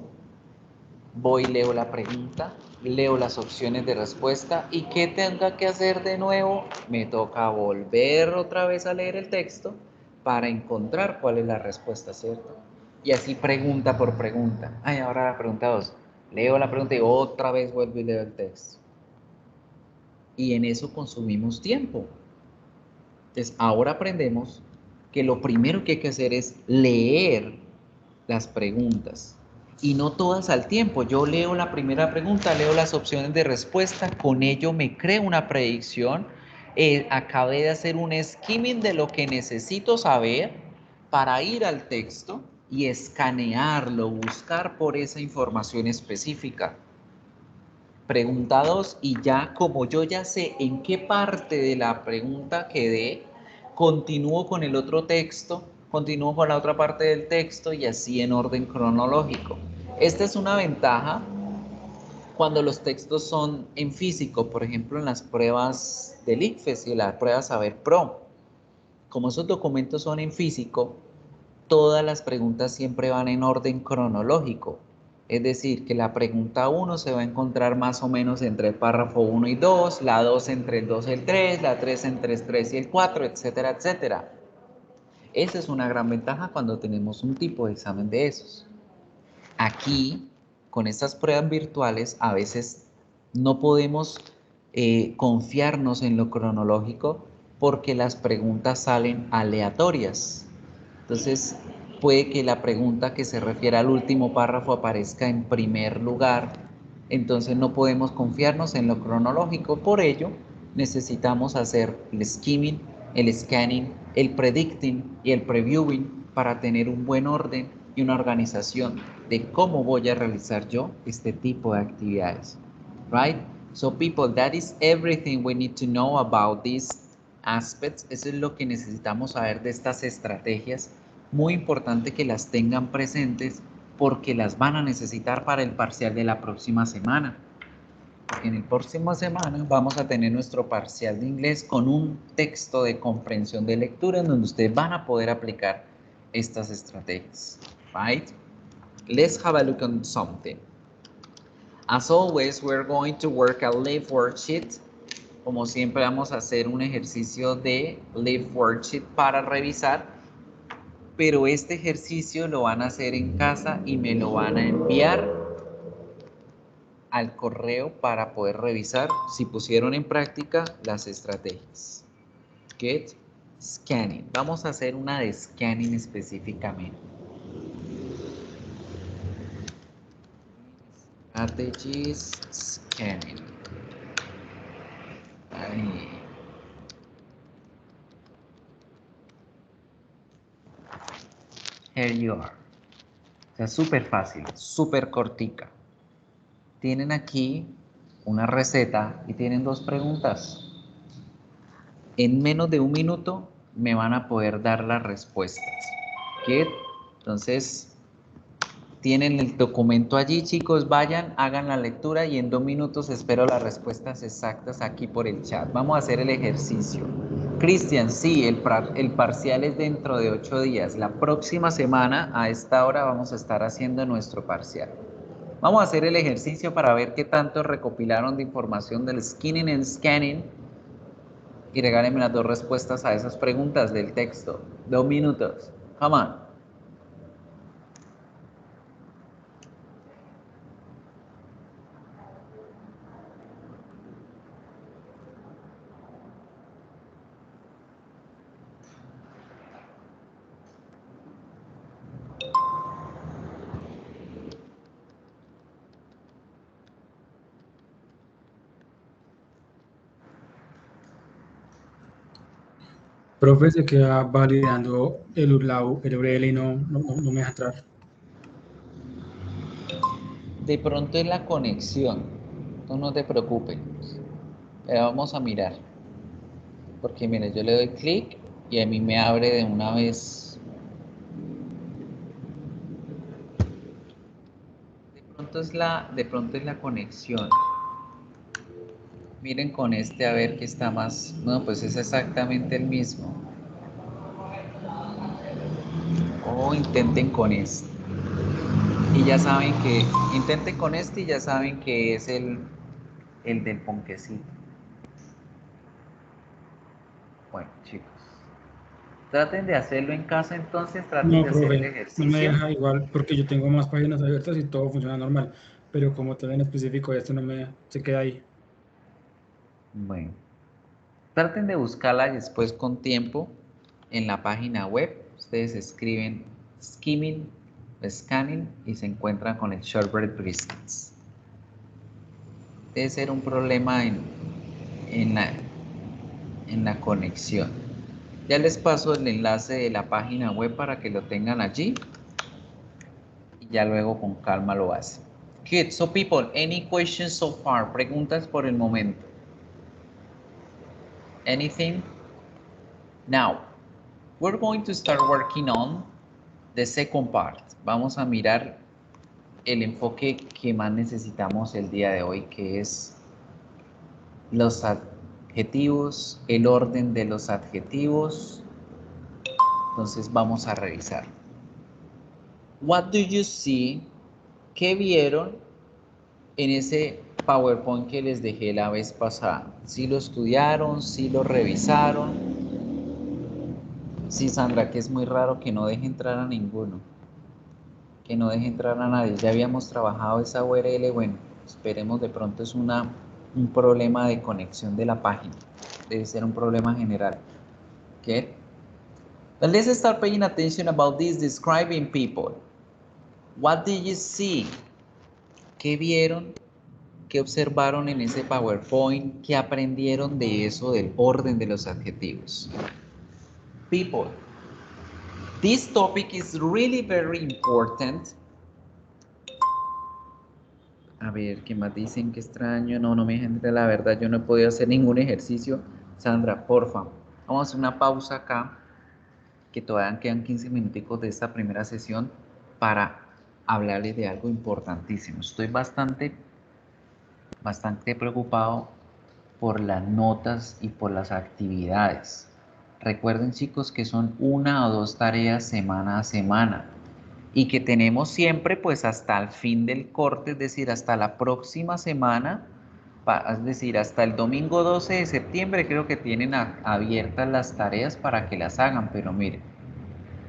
voy, leo la pregunta, leo las opciones de respuesta y ¿qué tenga que hacer de nuevo? Me toca volver otra vez a leer el texto para encontrar cuál es la respuesta, ¿cierto? Y así pregunta por pregunta. Ay, ahora la pregunta 2. Leo la pregunta y otra vez vuelvo y leo el texto. Y en eso consumimos tiempo. Entonces, ahora aprendemos que lo primero que hay que hacer es leer las preguntas. Y no todas al tiempo. Yo leo la primera pregunta, leo las opciones de respuesta, con ello me creo una predicción. Acabé de hacer un skimming de lo que necesito saber para ir al texto y escanearlo, buscar por esa información específica. Pregunta 2, y ya como yo ya sé en qué parte de la pregunta quedé, continúo con el otro texto, continúo con la otra parte del texto y así en orden cronológico. Esta es una ventaja cuando los textos son en físico, por ejemplo, en las pruebas del ICFES y las pruebas Saber Pro, como esos documentos son en físico, todas las preguntas siempre van en orden cronológico. Es decir, que la pregunta 1 se va a encontrar más o menos entre el párrafo 1 y 2, la 2 entre el 2 y el 3, la 3 entre el 3 y el 4, etcétera, etcétera. Esa es una gran ventaja cuando tenemos un tipo de examen de esos. Aquí, con estas pruebas virtuales, a veces no podemos confiarnos en lo cronológico porque las preguntas salen aleatorias. Entonces, puede que la pregunta que se refiere al último párrafo aparezca en primer lugar. Entonces, no podemos confiarnos en lo cronológico. Por ello, necesitamos hacer el skimming, el scanning, el predicting y el previewing para tener un buen orden y una organización de cómo voy a realizar yo este tipo de actividades. Right? So people, that is everything we need to know about these aspects. Eso es lo que necesitamos saber de estas estrategias. Muy importante que las tengan presentes porque las van a necesitar para el parcial de la próxima semana. Porque en el próximo semana vamos a tener nuestro parcial de inglés con un texto de comprensión de lectura en donde ustedes van a poder aplicar estas estrategias. Right? Let's have a look on something. As always, we're going to work a live worksheet. Como siempre, vamos a hacer un ejercicio de live worksheet para revisar. Pero este ejercicio lo van a hacer en casa y me lo van a enviar al correo para poder revisar si pusieron en práctica las estrategias. Get scanning. Vamos a hacer una de scanning específicamente. Strategies scanning. Ahí. Here you are. O sea, súper fácil, súper cortica. Tienen aquí una receta y tienen dos preguntas. En menos de un minuto me van a poder dar las respuestas. ¿Qué? Entonces, tienen el documento allí, chicos, vayan, hagan la lectura y en 2 minutos espero las respuestas exactas aquí por el chat. Vamos a hacer el ejercicio. Cristian, sí, el parcial es dentro de 8 días. La próxima semana a esta hora vamos a estar haciendo nuestro parcial. Vamos a hacer el ejercicio para ver qué tanto recopilaron de información del skinning and scanning y regálenme las dos respuestas a esas preguntas del texto. 2 minutos. Come on. Profe, se queda validando el URL y no me deja entrar. De pronto es la conexión. Tú no te preocupes. Pero vamos a mirar. Porque mire, yo le doy clic y a mí me abre de una vez. De pronto es la conexión. Miren con este a ver qué está más. No, pues es exactamente el mismo. O intenten con este. Y ya saben que, intenten con este y ya saben que es el del ponquecito. Bueno, chicos. Traten de hacerlo en casa entonces, traten No, de hacer el profe, ejercicio. no me deja igual porque yo tengo más páginas abiertas y todo funciona normal. Pero como todo en específico, esto no me se queda ahí. Bueno. Traten de buscarla después con tiempo en la página web. Ustedes escriben skimming, scanning y se encuentran con el shortbread briskets. Debe ser un problema en la conexión. Ya les paso el enlace de la página web para que lo tengan allí y ya luego con calma lo hacen. Good. So people, any questions so far? Preguntas por el momento. Anything? Now, we're going to start working on the second part. Vamos a mirar el enfoque que más necesitamos el día de hoy, que es los adjetivos, el orden de los adjetivos. Entonces vamos a revisar. What do you see? ¿Qué vieron en ese PowerPoint que les dejé la vez pasada? ¿Sí lo estudiaron? ¿Sí lo revisaron? Sí, Sandra, que es muy raro que no deje entrar a ninguno. Que no deje entrar a nadie. Ya habíamos trabajado esa URL. Bueno, esperemos, de pronto es un problema de conexión de la página. Debe ser un problema general. ¿Qué? But let's start paying attention about this describing people. What did you see? ¿Qué vieron? ¿Qué observaron en ese PowerPoint? ¿Qué aprendieron de eso del orden de los adjetivos? People. This topic is really very important. A ver, ¿qué más dicen? Qué extraño. No me gente, la verdad, yo no he podido hacer ningún ejercicio. Sandra, porfa, vamos a hacer una pausa acá, que todavía quedan 15 minuticos de esta primera sesión para hablarles de algo importantísimo. Estoy bastante preocupado por las notas y por las actividades. Recuerden, chicos, que son 1 o 2 tareas semana a semana y que tenemos siempre pues hasta el fin del corte, es decir, hasta la próxima semana, es decir, hasta el domingo 12 de septiembre creo que tienen abiertas las tareas para que las hagan, pero miren,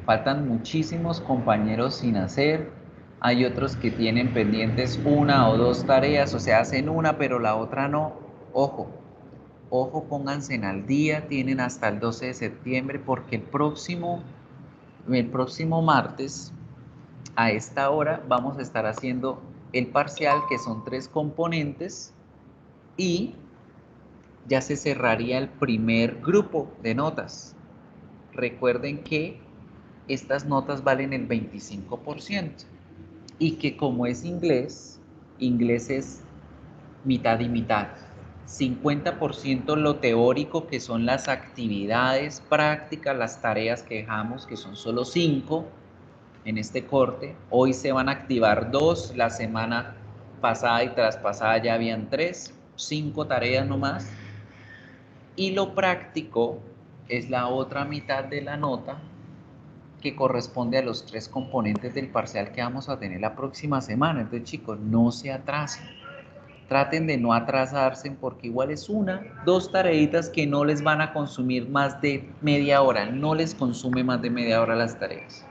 faltan muchísimos compañeros sin hacer. Hay otros que tienen pendientes 1 o 2 tareas, o sea, hacen una pero la otra no. Ojo, ojo, pónganse al día, tienen hasta el 12 de septiembre porque el próximo martes a esta hora vamos a estar haciendo el parcial, que son 3 componentes, y ya se cerraría el primer grupo de notas. Recuerden que estas notas valen el 25% y que como es inglés es mitad y mitad. 50% lo teórico, que son las actividades prácticas, las tareas que dejamos, que son solo 5 en este corte. Hoy se van a activar 2, la semana pasada y traspasada ya habían 3, 5 tareas nomás. Y lo práctico es la otra mitad de la nota, que corresponde a los 3 componentes del parcial que vamos a tener la próxima semana. Entonces, chicos, no se atrasen. Traten de no atrasarse, porque igual es 1, 2 tareitas que no les van a consumir más de media hora. No les consume más de media hora las tareas.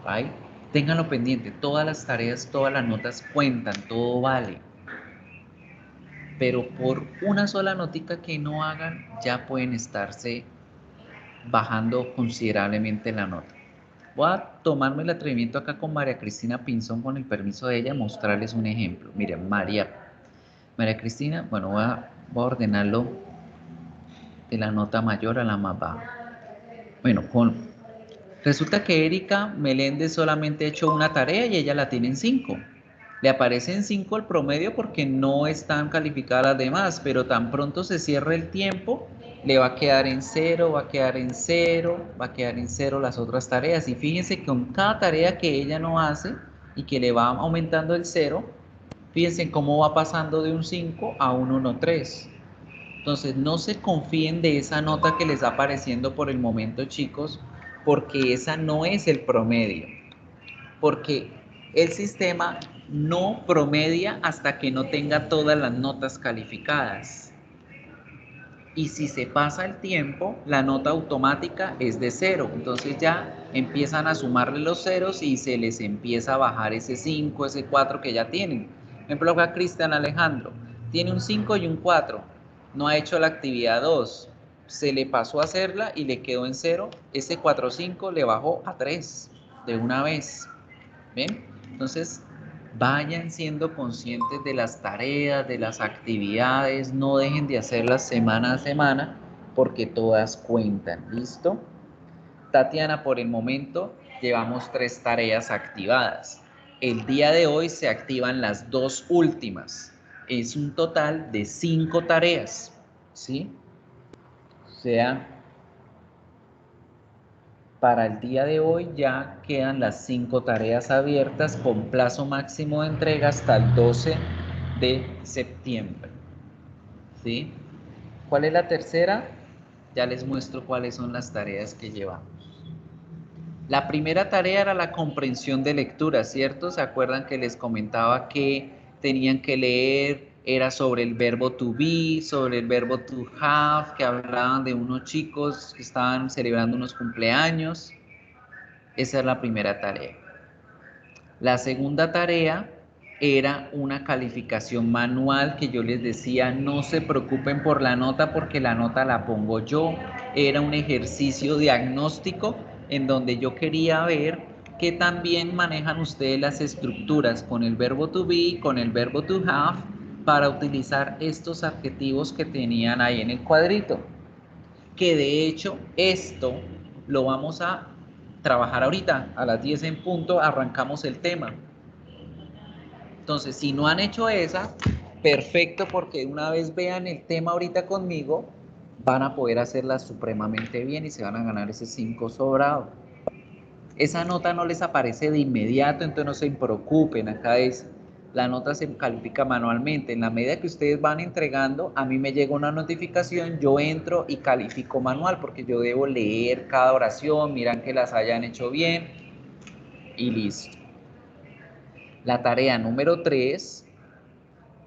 ¿Right? Ténganlo pendiente. Todas las tareas, todas las notas cuentan, todo vale. Pero por una sola notica que no hagan, ya pueden estarse bajando considerablemente la nota. Voy a tomarme el atrevimiento acá con María Cristina Pinzón, con el permiso de ella, mostrarles un ejemplo. Miren, María Cristina, bueno, voy a ordenarlo de la nota mayor a la más baja. Bueno, resulta que Erika Meléndez solamente ha hecho una tarea y ella la tiene en 5. Le aparece en 5 el promedio porque no están calificadas las demás, pero tan pronto se cierre el tiempo, le va a quedar en 0, va a quedar en 0, va a quedar en 0 las otras tareas. Y fíjense que con cada tarea que ella no hace y que le va aumentando el 0, fíjense cómo va pasando de un 5 a un 1,3. Entonces, no se confíen de esa nota que les está apareciendo por el momento, chicos, porque esa no es el promedio. Porque el sistema no promedia hasta que no tenga todas las notas calificadas. Y si se pasa el tiempo, la nota automática es de 0. Entonces ya empiezan a sumarle los ceros y se les empieza a bajar ese 5, ese 4 que ya tienen. Por ejemplo, acá Cristian Alejandro tiene un 5 y un 4. No ha hecho la actividad 2. Se le pasó a hacerla y le quedó en 0. Ese 4, 5 le bajó a 3 de una vez. ¿Ven? Entonces, vayan siendo conscientes de las tareas, de las actividades, no dejen de hacerlas semana a semana, porque todas cuentan. ¿Listo? Tatiana, por el momento llevamos 3 tareas activadas. El día de hoy se activan las 2 últimas. Es un total de 5 tareas. ¿Sí? O sea, para el día de hoy ya quedan las 5 tareas abiertas con plazo máximo de entrega hasta el 12 de septiembre. ¿Sí? ¿Cuál es la tercera? Ya les muestro cuáles son las tareas que llevamos. La primera tarea era la comprensión de lectura, ¿cierto? ¿Se acuerdan que les comentaba que tenían que leer? Era sobre el verbo to be, sobre el verbo to have, que hablaban de unos chicos que estaban celebrando unos cumpleaños. Esa es la primera tarea. La segunda tarea era una calificación manual que yo les decía, no se preocupen por la nota porque la nota la pongo yo. Era un ejercicio diagnóstico en donde yo quería ver que también manejan ustedes las estructuras con el verbo to be, con el verbo to have, para utilizar estos adjetivos que tenían ahí en el cuadrito. Que de hecho esto lo vamos a trabajar ahorita, a las 10 en punto, arrancamos el tema. Entonces, si no han hecho esa, perfecto, porque una vez vean el tema ahorita conmigo, van a poder hacerla supremamente bien y se van a ganar ese 5 sobrado. Esa nota no les aparece de inmediato, entonces no se preocupen, acá la nota se califica manualmente. En la medida que ustedes van entregando, a mí me llega una notificación, yo entro y califico manual, porque yo debo leer cada oración, miran que las hayan hecho bien y listo. La tarea número 3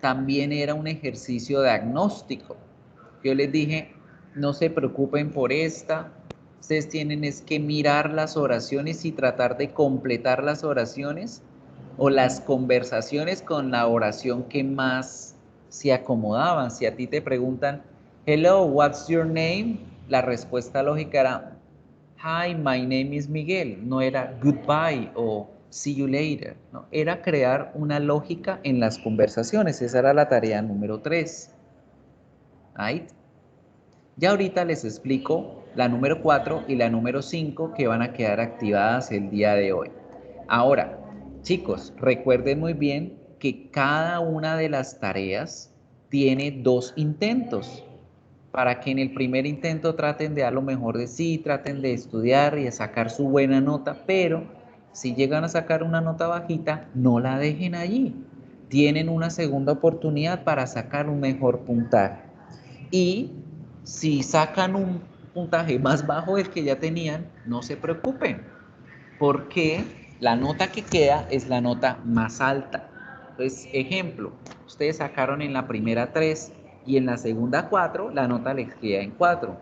también era un ejercicio diagnóstico. Yo les dije, no se preocupen por esta, ustedes tienen es que mirar las oraciones y tratar de completar las oraciones o las conversaciones con la oración que más se acomodaban. Si a ti te preguntan, hello, what's your name? La respuesta lógica era, hi, my name is Miguel. No era goodbye o see you later. No, era crear una lógica en las conversaciones. Esa era la tarea número 3. Right? Ya ahorita les explico la número 4 y la número 5 que van a quedar activadas el día de hoy. Ahora, chicos, recuerden muy bien que cada una de las tareas tiene 2 intentos para que en el primer intento traten de dar lo mejor de sí, traten de estudiar y de sacar su buena nota, pero si llegan a sacar una nota bajita, no la dejen allí. Tienen una segunda oportunidad para sacar un mejor puntaje. Y si sacan un puntaje más bajo del que ya tenían, no se preocupen, porque la nota que queda es la nota más alta. Entonces, ejemplo, ustedes sacaron en la primera 3 y en la segunda 4, la nota les queda en 4.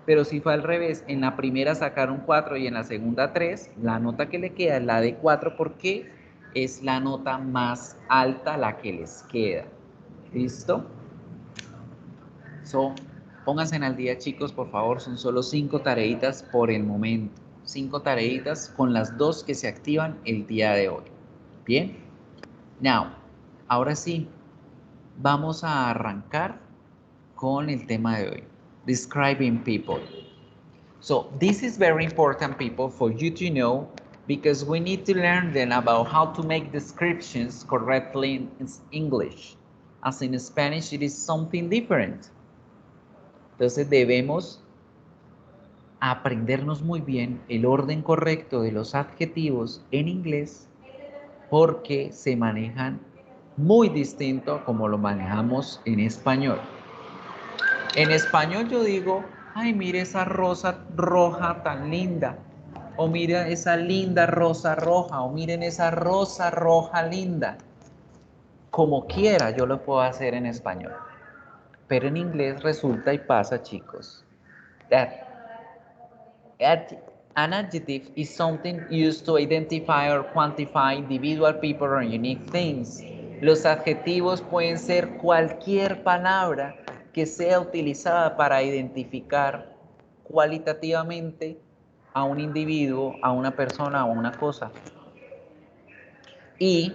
Pero si fue al revés, en la primera sacaron 4 y en la segunda 3, la nota que le queda es la de 4 porque es la nota más alta la que les queda. ¿Listo? Pónganse al día, chicos, por favor. Son solo 5 tareitas por el momento. 5 tareitas con las 2 que se activan el día de hoy. Bien. Now, ahora sí, vamos a arrancar con el tema de hoy. Describing people. So, this is very important, people, for you to know, because we need to learn then about how to make descriptions correctly in English. As in Spanish, it is something different. Entonces debemos aprendernos muy bien el orden correcto de los adjetivos en inglés porque se manejan muy distinto como lo manejamos en español. En español yo digo, ay, mire esa rosa roja tan linda, o mira esa linda rosa roja, o miren esa rosa roja linda. Como quiera yo lo puedo hacer en español, pero en inglés resulta y pasa, chicos, that an adjective is something used to identify or quantify individual people or unique things. Los adjetivos pueden ser cualquier palabra que sea utilizada para identificar cualitativamente a un individuo, a una persona o a una cosa. Y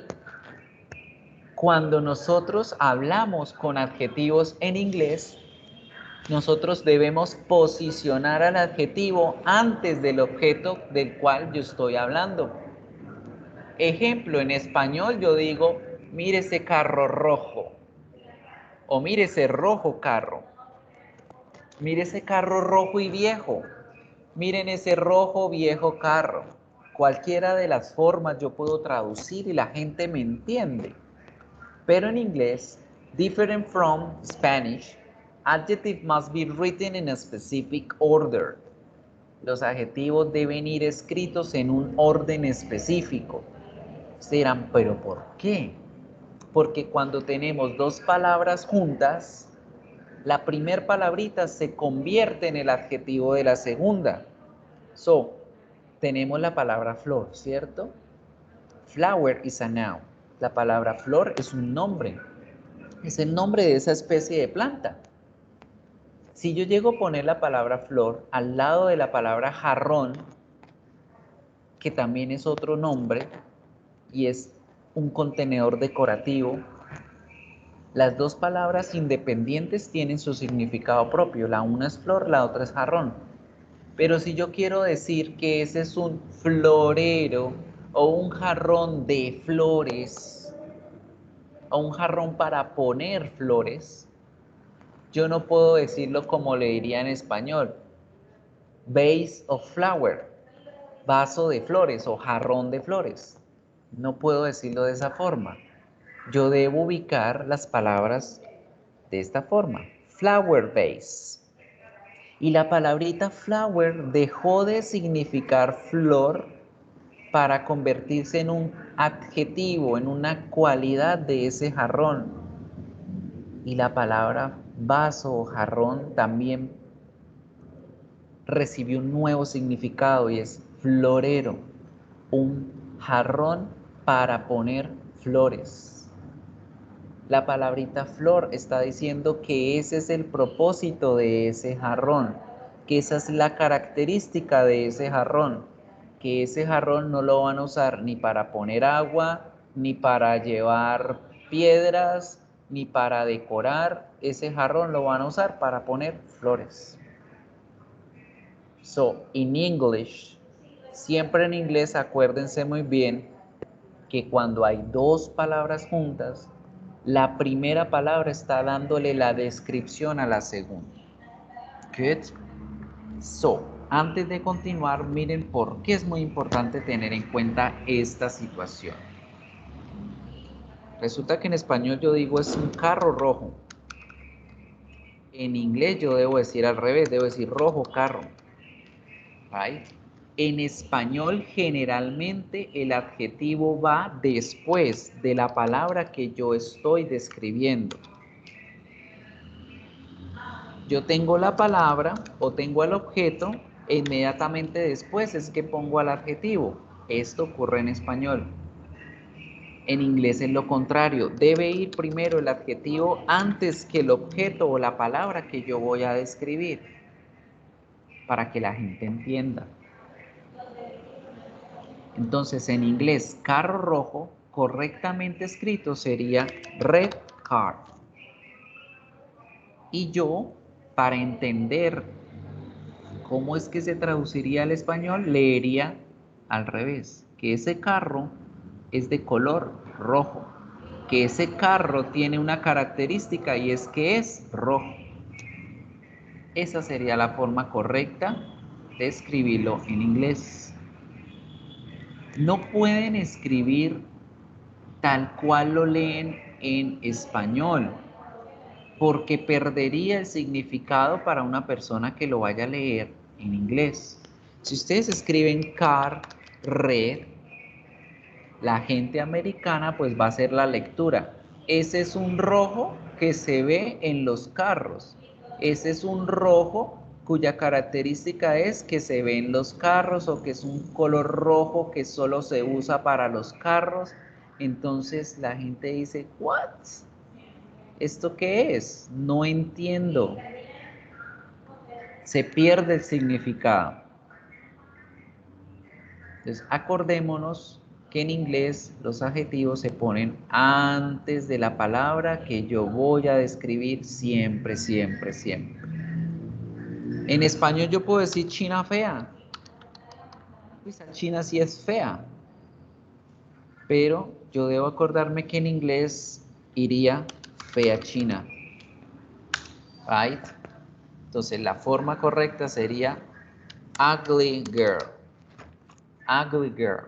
cuando nosotros hablamos con adjetivos en inglés, nosotros debemos posicionar al adjetivo antes del objeto del cual yo estoy hablando. Ejemplo, en español yo digo, mire ese carro rojo, o mire ese rojo carro, mire ese carro rojo y viejo. Miren ese rojo viejo carro. Cualquiera de las formas yo puedo traducir y la gente me entiende. Pero en inglés, different from Spanish, adjective must be written in a specific order. Los adjetivos deben ir escritos en un orden específico. Ustedes dirán, ¿pero por qué? Porque cuando tenemos dos palabras juntas, la primer palabrita se convierte en el adjetivo de la segunda. So, tenemos la palabra flor, ¿cierto? Flower is a noun. La palabra flor es un nombre. Es el nombre de esa especie de planta. Si yo llego a poner la palabra flor al lado de la palabra jarrón, que también es otro nombre y es un contenedor decorativo, las dos palabras independientes tienen su significado propio. La una es flor, la otra es jarrón. Pero si yo quiero decir que ese es un florero o un jarrón de flores o un jarrón para poner flores, yo no puedo decirlo como le diría en español. Vase of flower, vaso de flores o jarrón de flores. No puedo decirlo de esa forma. Yo debo ubicar las palabras de esta forma. Flower vase. Y la palabrita flower dejó de significar flor para convertirse en un adjetivo, en una cualidad de ese jarrón. Y la palabra vaso o jarrón también recibió un nuevo significado y es florero, un jarrón para poner flores. La palabrita flor está diciendo que ese es el propósito de ese jarrón, que esa es la característica de ese jarrón, que ese jarrón no lo van a usar ni para poner agua, ni para llevar piedras, ni para decorar. Ese jarrón lo van a usar para poner flores. So, in English, siempre en inglés acuérdense muy bien que cuando hay dos palabras juntas, la primera palabra está dándole la descripción a la segunda. Good. So, antes de continuar, miren por qué es muy importante tener en cuenta esta situación. Resulta que en español yo digo es un carro rojo. En inglés yo debo decir al revés, debo decir rojo carro. Right? En español generalmente el adjetivo va después de la palabra que yo estoy describiendo. Yo tengo la palabra o tengo el objeto e inmediatamente después es que pongo al adjetivo. Esto ocurre en español. En inglés es lo contrario. Debe ir primero el adjetivo antes que el objeto o la palabra que yo voy a describir para que la gente entienda. Entonces, en inglés, carro rojo, correctamente escrito sería red car. Y yo, para entender cómo es que se traduciría al español, leería al revés, que ese carro es de color rojo, que ese carro tiene una característica y es que es rojo. Esa sería la forma correcta de escribirlo en inglés. No pueden escribir tal cual lo leen en español, porque perdería el significado para una persona que lo vaya a leer en inglés. Si ustedes escriben car, red, la gente americana pues va a hacer la lectura. Ese es un rojo que se ve en los carros. Ese es un rojo cuya característica es que se ve en los carros o que es un color rojo que solo se usa para los carros. Entonces la gente dice, ¿what? ¿Esto qué es? No entiendo. Se pierde el significado. Entonces, acordémonos que en inglés los adjetivos se ponen antes de la palabra que yo voy a describir siempre, siempre, siempre. En español yo puedo decir China fea. Pues China sí es fea. Pero yo debo acordarme que en inglés iría fea China. Right? Entonces la forma correcta sería Ugly girl. Ugly girl.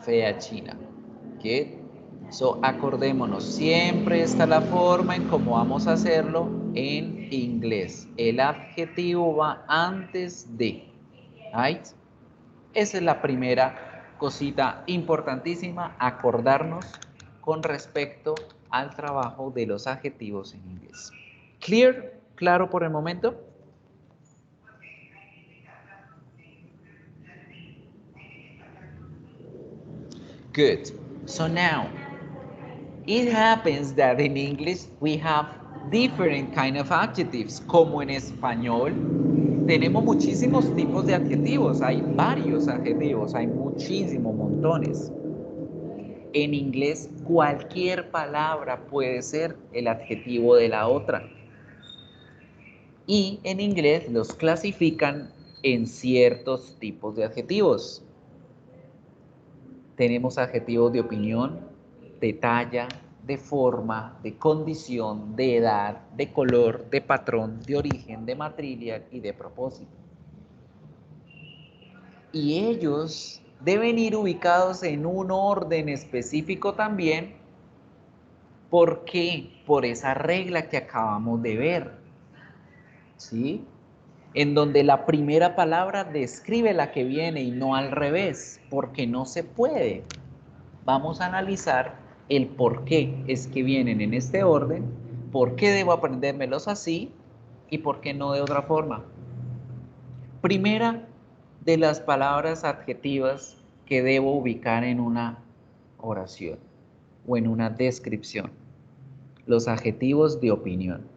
Fea china. Good. So, acordémonos, siempre está la forma en cómo vamos a hacerlo en inglés. El adjetivo va antes de. Right? Esa es la primera cosita importantísima, acordarnos con respecto al trabajo de los adjetivos en inglés. ¿Clear? ¿Claro por el momento? Good. So now, it happens that in English we have different kind of adjectives. Como en español, tenemos muchísimos tipos de adjetivos. Hay varios adjetivos, hay muchísimos, montones. En inglés, cualquier palabra puede ser el adjetivo de la otra. Y en inglés los clasifican en ciertos tipos de adjetivos. Tenemos adjetivos de opinión, de talla, de forma, de condición, de edad, de color, de patrón, de origen, de matrilineal y de propósito. Y ellos deben ir ubicados en un orden específico también. ¿Por qué? Por esa regla que acabamos de ver. ¿Sí? En donde la primera palabra describe la que viene y no al revés, porque no se puede. Vamos a analizar el por qué es que vienen en este orden, por qué debo aprendérmelos así y por qué no de otra forma. Primera de las palabras adjetivas que debo ubicar en una oración o en una descripción. Los adjetivos de opinión.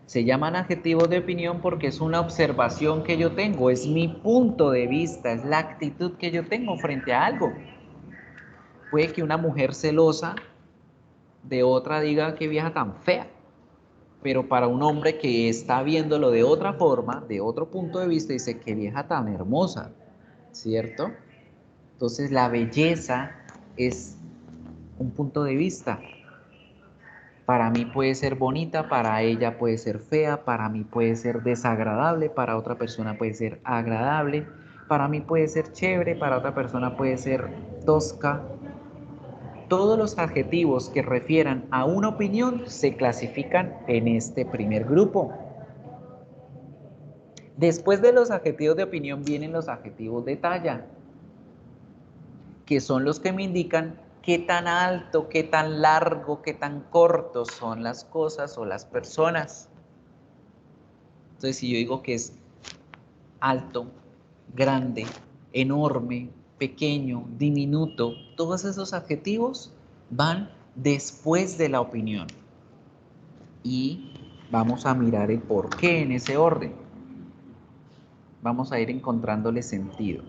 Se llaman adjetivos de opinión porque es una observación que yo tengo, es mi punto de vista, es la actitud que yo tengo frente a algo. Puede que una mujer celosa de otra diga que vieja tan fea, pero para un hombre que está viéndolo de otra forma, de otro punto de vista, dice que vieja tan hermosa, ¿cierto? Entonces la belleza es un punto de vista. Para mí puede ser bonita, para ella puede ser fea, para mí puede ser desagradable, para otra persona puede ser agradable, para mí puede ser chévere, para otra persona puede ser tosca. Todos los adjetivos que refieran a una opinión se clasifican en este primer grupo. Después de los adjetivos de opinión vienen los adjetivos de talla, que son los que me indican qué tan alto, qué tan largo, qué tan corto son las cosas o las personas. Entonces, si yo digo que es alto, grande, enorme, pequeño, diminuto, todos esos adjetivos van después de la opinión. Y vamos a mirar el por qué en ese orden. Vamos a ir encontrándole sentido.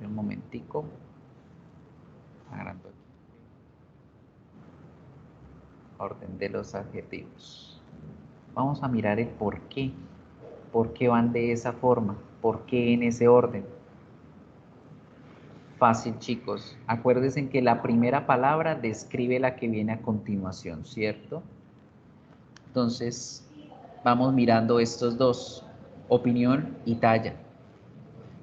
Un momentico. Agrando orden de los adjetivos. Vamos a mirar el por qué. ¿Por qué van de esa forma? ¿Por qué en ese orden? Fácil, chicos. Acuérdense que la primera palabra describe la que viene a continuación, ¿cierto? Entonces, vamos mirando estos dos, opinión y talla.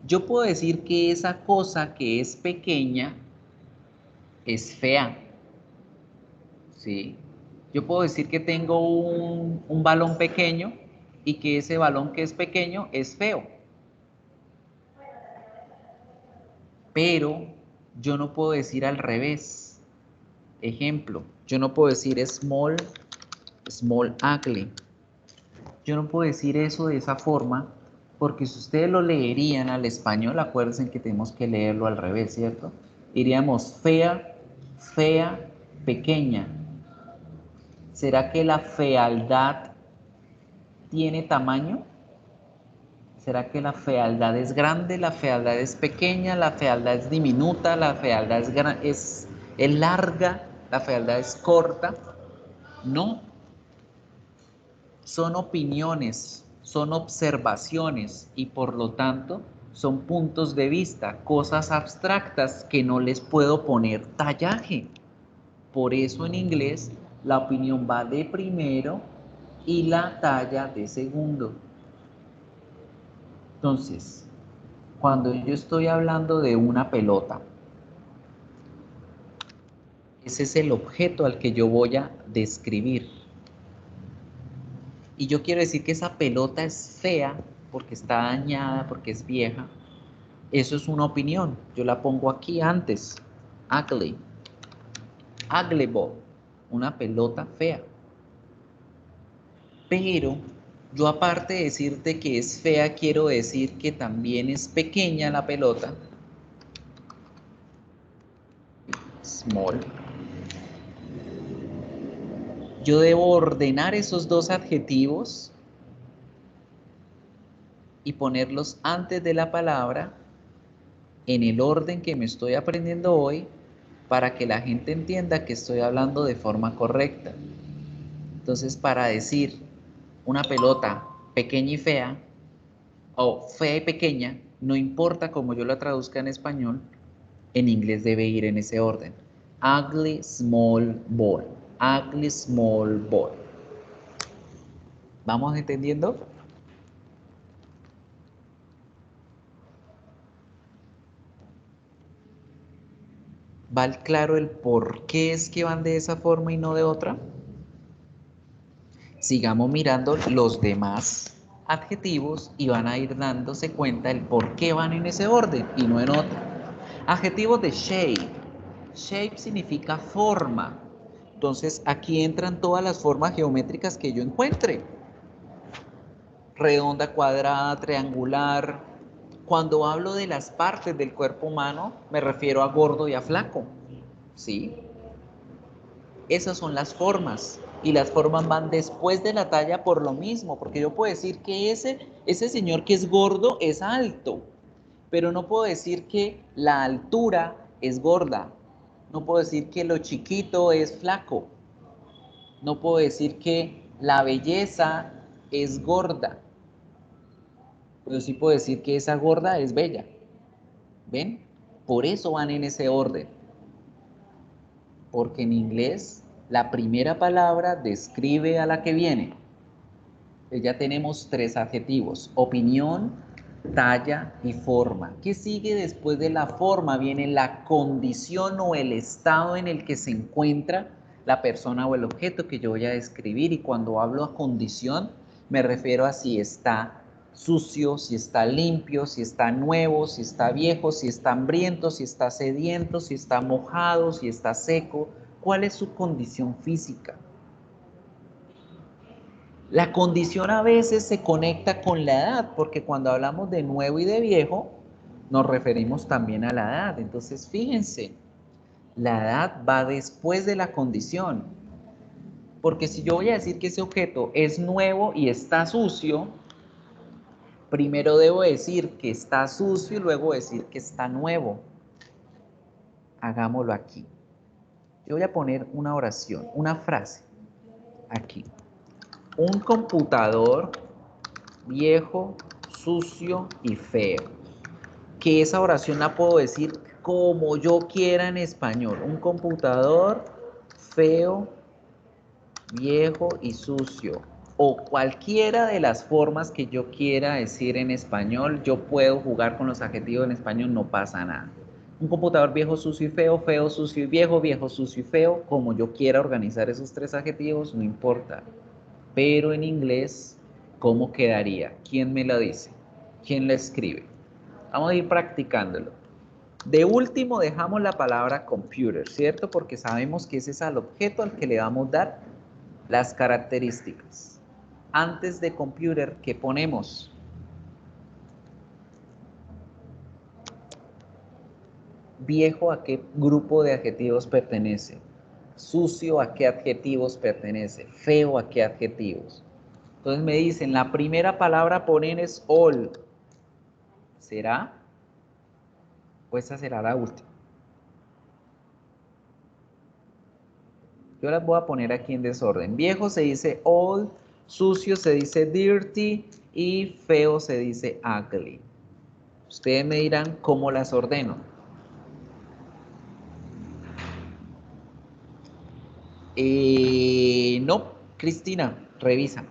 Yo puedo decir que esa cosa que es pequeña es fea, ¿sí? Yo puedo decir que tengo un balón pequeño y que ese balón que es pequeño es feo. Pero yo no puedo decir al revés. Ejemplo, yo no puedo decir small ugly. Yo no puedo decir eso de esa forma porque si ustedes lo leerían al español, acuérdense que tenemos que leerlo al revés, ¿cierto? Diríamos fea, fea, pequeña. ¿Será que la fealdad tiene tamaño? ¿Será que la fealdad es grande, la fealdad es pequeña, la fealdad es diminuta, la fealdad es larga, la fealdad es corta? No. Son opiniones, son observaciones y por lo tanto son puntos de vista, cosas abstractas que no les puedo poner tallaje. Por eso en inglés la opinión va de primero y la talla de segundo. Entonces, cuando yo estoy hablando de una pelota, ese es el objeto al que yo voy a describir. Y yo quiero decir que esa pelota es fea porque está dañada, porque es vieja. Eso es una opinión. Yo la pongo aquí antes. Ugly. Ugly ball. Una pelota fea. Pero yo, aparte de decirte que es fea, quiero decir que también es pequeña la pelota. Small. Yo debo ordenar esos dos adjetivos y ponerlos antes de la palabra en el orden que me estoy aprendiendo hoy, para que la gente entienda que estoy hablando de forma correcta. Entonces, para decir una pelota pequeña y fea, o fea y pequeña, no importa cómo yo la traduzca en español, en inglés debe ir en ese orden. Ugly small ball. Ugly small ball. ¿Vamos entendiendo? ¿Va claro el por qué es que van de esa forma y no de otra? Sigamos mirando los demás adjetivos y van a ir dándose cuenta el por qué van en ese orden y no en otro. Adjetivos de shape. Shape significa forma. Entonces aquí entran todas las formas geométricas que yo encuentre. Redonda, cuadrada, triangular. Cuando hablo de las partes del cuerpo humano, me refiero a gordo y a flaco. ¿Sí? Esas son las formas. Y las formas van después de la talla por lo mismo. Porque yo puedo decir que ese señor que es gordo es alto. Pero no puedo decir que la altura es gorda. No puedo decir que lo chiquito es flaco. No puedo decir que la belleza es gorda. Pero sí puedo decir que esa gorda es bella. ¿Ven? Por eso van en ese orden. Porque en inglés la primera palabra describe a la que viene. Ya tenemos 3 adjetivos: opinión, talla y forma. ¿Qué sigue después de la forma? Viene la condición o el estado en el que se encuentra la persona o el objeto que yo voy a describir. Y cuando hablo a condición, me refiero a si está sucio, si está limpio, si está nuevo, si está viejo, si está hambriento, si está sediento, si está mojado, si está seco. ¿Cuál es su condición física? La condición a veces se conecta con la edad, porque cuando hablamos de nuevo y de viejo, nos referimos también a la edad. Entonces, fíjense, la edad va después de la condición. Porque si yo voy a decir que ese objeto es nuevo y está sucio, primero debo decir que está sucio y luego decir que está nuevo. Hagámoslo aquí. Yo voy a poner una oración, una frase aquí. Un computador viejo, sucio y feo. Que esa oración la puedo decir como yo quiera en español. Un computador feo, viejo y sucio. O cualquiera de las formas que yo quiera decir en español, yo puedo jugar con los adjetivos en español, no pasa nada. Un computador viejo, sucio y feo, feo, sucio y viejo, viejo, sucio y feo, como yo quiera organizar esos 3 adjetivos, no importa. Pero en inglés, ¿cómo quedaría? ¿Quién me lo dice? ¿Quién lo escribe? Vamos a ir practicándolo. De último dejamos la palabra computer, ¿cierto? Porque sabemos que ese es el objeto al que le vamos a dar las características. Antes de computer, ¿qué ponemos? Viejo, ¿a qué grupo de adjetivos pertenece? Sucio, ¿a qué adjetivos pertenece? Feo, ¿a qué adjetivos? Entonces me dicen, la primera palabra ponen es all. ¿Será? O esa será la última. Yo las voy a poner aquí en desorden. Viejo se dice old, sucio se dice dirty y feo se dice ugly. Ustedes me dirán cómo las ordeno. No, Cristina, revisa.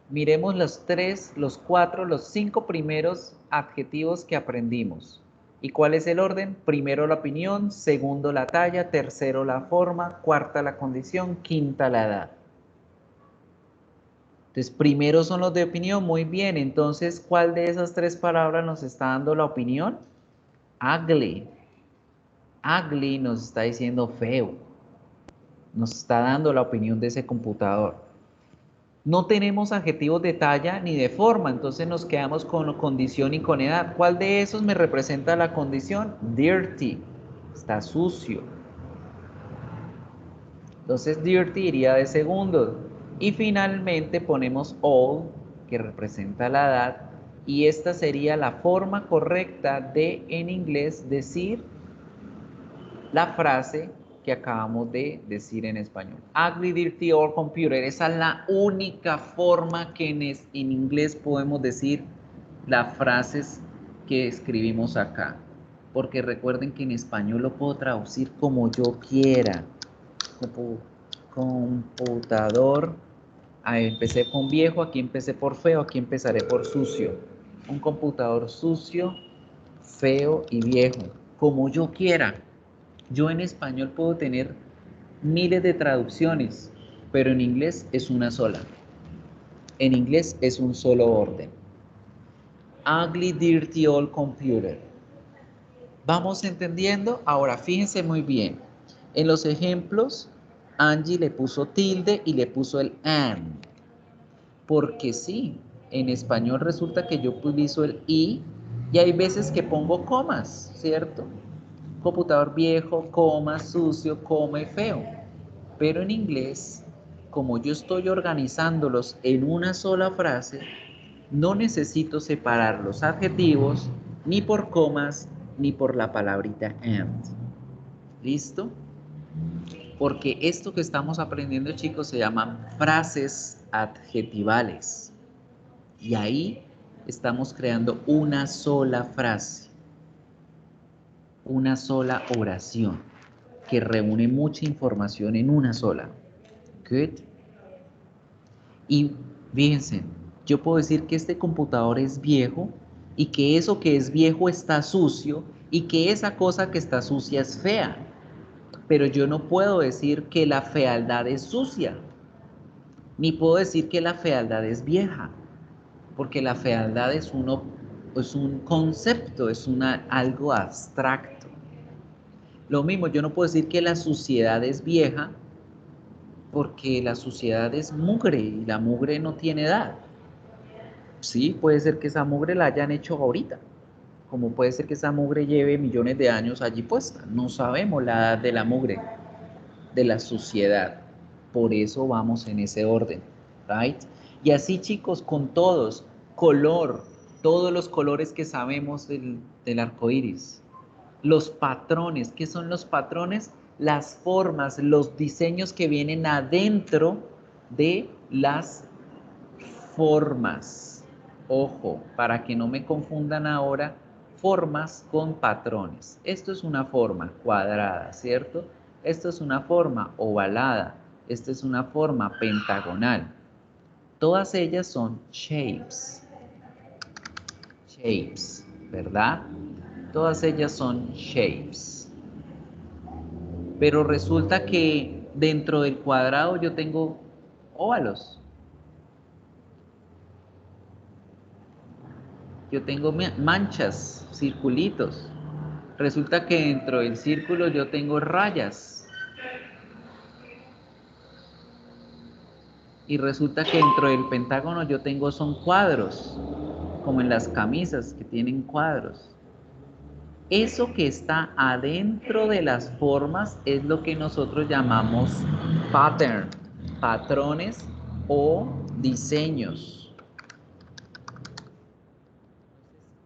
Miremos los 3, los 4, los 5 primeros adjetivos que aprendimos. ¿Y cuál es el orden? Primero la opinión, segundo la talla, tercero la forma, cuarta la condición, quinta la edad. Entonces, primero son los de opinión, muy bien. Entonces, ¿cuál de esas 3 palabras nos está dando la opinión? Ugly. Ugly nos está diciendo feo. Nos está dando la opinión de ese computador. No tenemos adjetivos de talla ni de forma, entonces nos quedamos con condición y con edad. ¿Cuál de esos me representa la condición? Dirty. Está sucio. Entonces, dirty iría de segundo. Y finalmente ponemos old, que representa la edad. Y esta sería la forma correcta de, en inglés, decir la frase que acabamos de decir en español. Ugly, dirty, old computer. Esa es la única forma que en inglés podemos decir las frases que escribimos acá. Porque recuerden que en español lo puedo traducir como yo quiera. Computador. Ahí empecé con viejo, aquí empecé por feo, aquí empezaré por sucio. Un computador sucio, feo y viejo. Como yo quiera. Yo en español puedo tener miles de traducciones, pero en inglés es una sola. En inglés es un solo orden. Ugly, dirty, old computer. ¿Vamos entendiendo? Ahora fíjense muy bien. En los ejemplos, Angie le puso tilde y le puso el and. Porque sí, en español resulta que yo utilizo el y hay veces que pongo comas, ¿cierto? Computador viejo, coma, sucio, coma y feo. Pero en inglés, como yo estoy organizándolos en una sola frase, no necesito separar los adjetivos ni por comas ni por la palabrita and. ¿Listo? Porque esto que estamos aprendiendo, chicos, se llaman frases adjetivales. Y ahí estamos creando una sola frase, una sola oración que reúne mucha información en una sola. Good. Y fíjense, yo puedo decir que este computador es viejo y que eso que es viejo está sucio y que esa cosa que está sucia es fea. Pero yo no puedo decir que la fealdad es sucia, ni puedo decir que la fealdad es vieja, porque la fealdad es un concepto, es algo abstracto. Lo mismo, yo no puedo decir que la suciedad es vieja, porque la suciedad es mugre y la mugre no tiene edad. Sí, puede ser que esa mugre la hayan hecho ahorita, como puede ser que esa mugre lleve millones de años allí puesta. No sabemos la edad de la mugre, de la suciedad. Por eso vamos en ese orden, right? Y así, chicos, con todos, color, todos los colores que sabemos del arco iris. Los patrones, ¿qué son los patrones? Las formas, los diseños que vienen adentro de las formas. Ojo, para que no me confundan ahora, formas con patrones. Esto es una forma cuadrada, ¿cierto? Esto es una forma ovalada. Esta es una forma pentagonal. Todas ellas son shapes. Shapes, ¿verdad? Todas ellas son shapes. Pero resulta que dentro del cuadrado yo tengo óvalos. Yo tengo manchas, circulitos. Resulta que dentro del círculo yo tengo rayas. Y resulta que dentro del pentágono yo tengo son cuadros, como en las camisas que tienen cuadros. Eso que está adentro de las formas es lo que nosotros llamamos pattern, patrones o diseños.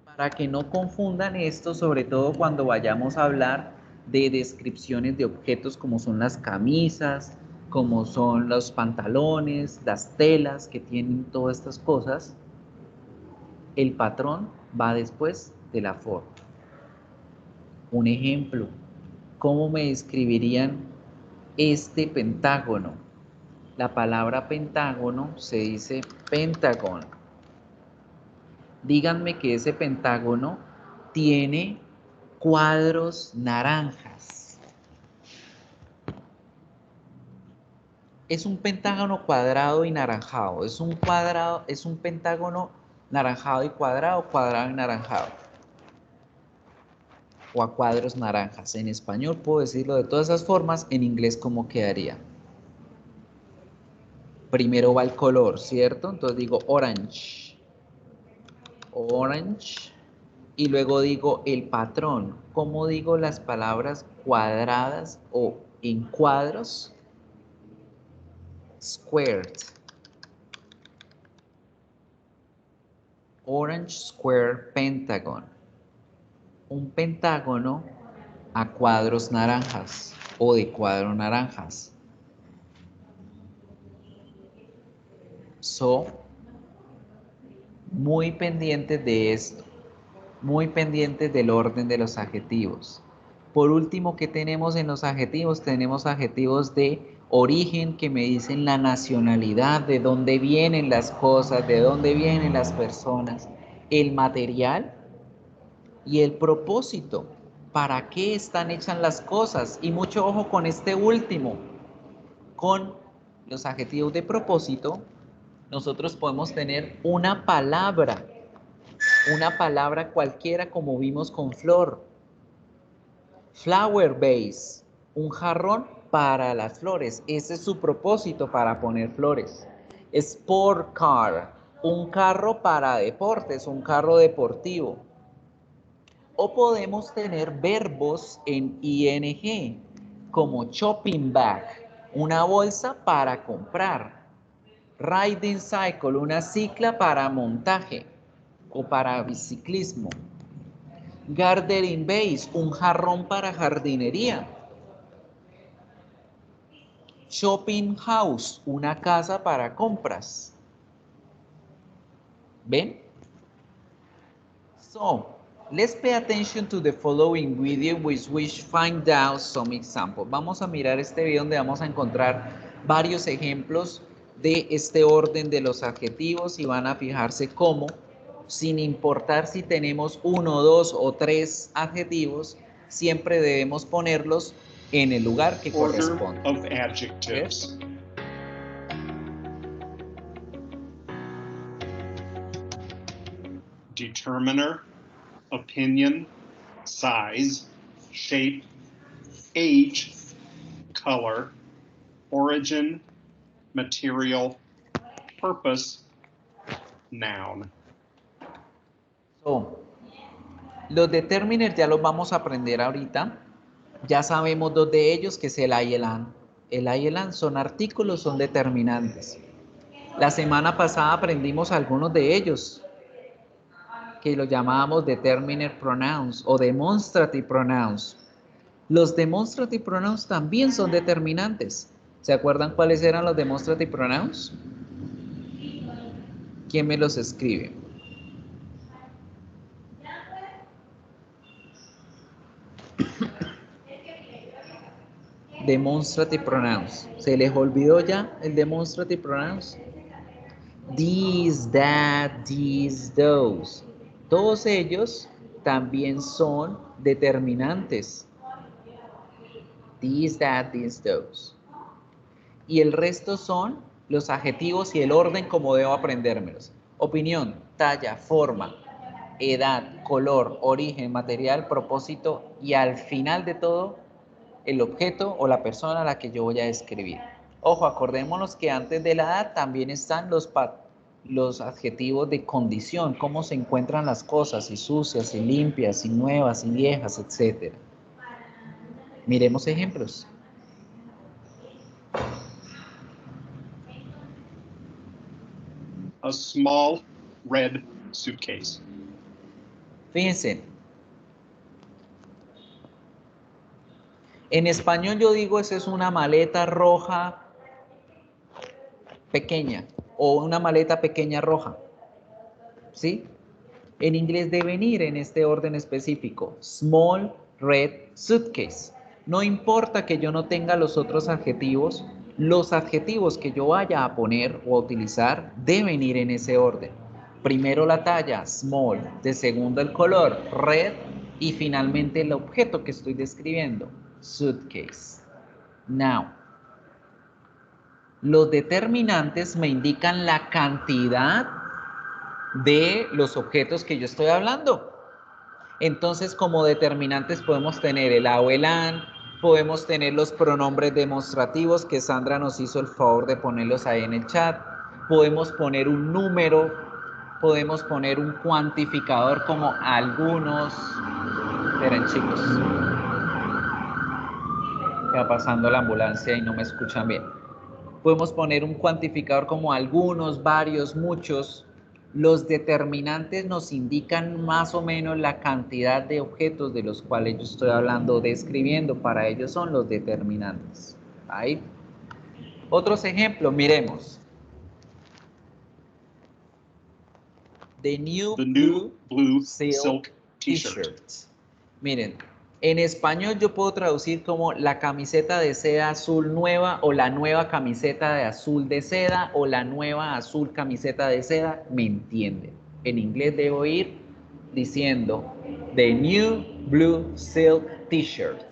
Para que no confundan esto, sobre todo cuando vayamos a hablar de descripciones de objetos como son las camisas, como son los pantalones, las telas que tienen todas estas cosas, el patrón va después de la forma. Un ejemplo, ¿cómo me describirían este pentágono? La palabra pentágono se dice pentagon. Díganme que ese pentágono tiene cuadros naranjas. Es un pentágono cuadrado y naranjado. Es un pentágono naranjado y cuadrado y naranjado. O a cuadros naranjas. En español puedo decirlo de todas esas formas. En inglés, ¿cómo quedaría? Primero va el color, ¿cierto? Entonces digo orange. Orange. Y luego digo el patrón. ¿Cómo digo las palabras cuadradas o en cuadros? Squared. Orange square pentagon. Un pentágono a cuadros naranjas o de cuadros naranjas. So, muy pendientes de esto. Muy pendientes del orden de los adjetivos. Por último, ¿qué tenemos en los adjetivos? Tenemos adjetivos de origen que me dicen la nacionalidad, de dónde vienen las cosas, de dónde vienen las personas, el material y el propósito. ¿Para qué están hechas las cosas? Y mucho ojo con este último. Con los adjetivos de propósito, nosotros podemos tener una palabra cualquiera como vimos con flor. Flower vase, un jarrón para las flores. Ese es su propósito, para poner flores. Sport car, un carro para deportes, un carro deportivo. O podemos tener verbos en ing, como shopping bag, una bolsa para comprar. Riding cycle, una cicla para montaje o para biciclismo. Gardening vase, un jarrón para jardinería. Shopping house, una casa para compras. ¿Ven? So, let's pay attention to the following video which we find out some examples. Vamos a mirar este video donde vamos a encontrar varios ejemplos de este orden de los adjetivos y van a fijarse cómo, sin importar si tenemos 1, 2 o 3 adjetivos, siempre debemos ponerlos en el lugar que corresponde. Order of adjectives. Determiner, opinion, size, shape, age, color, origin, material, purpose, noun. So, los determiners ya los vamos a aprender ahorita. Ya sabemos dos de ellos, que es el I y el AND. El I y el AND son artículos, son determinantes. La semana pasada aprendimos algunos de ellos, que los llamábamos determiner pronouns o demonstrative pronouns. Los demonstrative pronouns también son determinantes. ¿Se acuerdan cuáles eran los demonstrative pronouns? ¿Quién me los escribe? Demonstrative pronouns. ¿Se les olvidó ya el demonstrative pronouns? These, that, these, those. Todos ellos también son determinantes. These, that, these, those. Y el resto son los adjetivos y el orden como debo aprendérmelos. Opinión, talla, forma, edad, color, origen, material, propósito y al final de todo, el objeto o la persona a la que yo voy a describir. Ojo, acordémonos que antes de la edad también están los adjetivos de condición, cómo se encuentran las cosas, si sucias, si limpias, si nuevas, si viejas, etc. Miremos ejemplos. A small red suitcase. Fíjense. En español yo digo, esa es una maleta roja pequeña o una maleta pequeña roja. ¿Sí? En inglés deben ir en este orden específico. Small red suitcase. No importa que yo no tenga los otros adjetivos, Los adjetivos que yo vaya a poner o a utilizar deben ir en ese orden. Primero la talla, small, de segundo el color, red, y finalmente el objeto que estoy describiendo, suitcase. Now, los determinantes me indican la cantidad de los objetos que yo estoy hablando. Entonces, como determinantes podemos tener el a o el an, podemos tener los pronombres demostrativos que Sandra nos hizo el favor de ponerlos ahí en el chat. Podemos poner un número, podemos poner un cuantificador como algunos. Esperen, chicos. Está pasando la ambulancia y no me escuchan bien. Podemos poner un cuantificador como algunos, varios, muchos. Los determinantes nos indican más o menos la cantidad de objetos de los cuales yo estoy hablando, describiendo. Para ellos son los determinantes. Ahí. Otros ejemplos, miremos. The new blue silk t-shirt. t-shirt. Miren, en español yo puedo traducir como la camiseta de seda azul nueva o la nueva camiseta de azul de seda o la nueva azul camiseta de seda, ¿me entienden? En inglés debo ir diciendo the new blue silk t-shirt.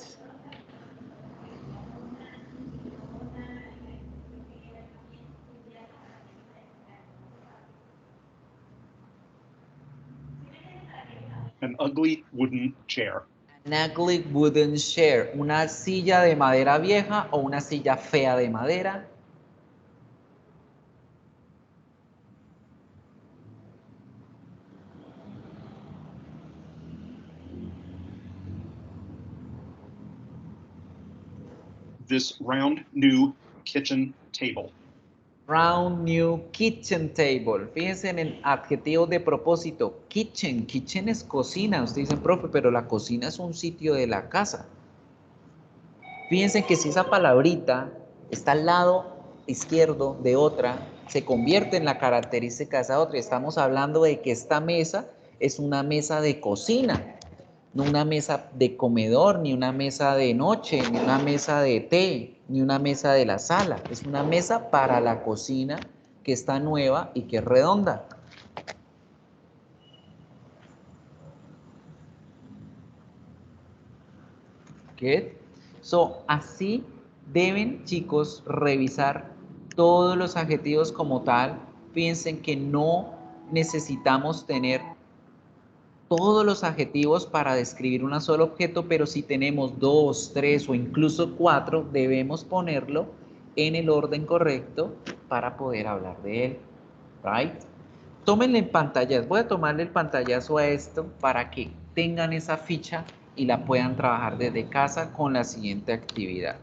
An ugly wooden chair. An ugly wooden chair, una silla de madera vieja o una silla fea de madera. This round new kitchen table. Round new kitchen table. Fíjense en el adjetivo de propósito. Kitchen. Kitchen es cocina. Ustedes dicen, profe, pero la cocina es un sitio de la casa. Fíjense que si esa palabrita está al lado izquierdo de otra, se convierte en la característica de esa otra. Estamos hablando de que esta mesa es una mesa de cocina. No una mesa de comedor, ni una mesa de noche, ni una mesa de té, ni una mesa de la sala. Es una mesa para la cocina que está nueva y que es redonda. Good. So, así deben, chicos, revisar todos los adjetivos como tal. Piensen que no necesitamos tener todos los adjetivos para describir un solo objeto, pero si tenemos 2, 3 o incluso 4, debemos ponerlo en el orden correcto para poder hablar de él. Right? Tómenle en pantallas. Voy a tomarle el pantallazo a esto para que tengan esa ficha y la puedan trabajar desde casa con la siguiente actividad.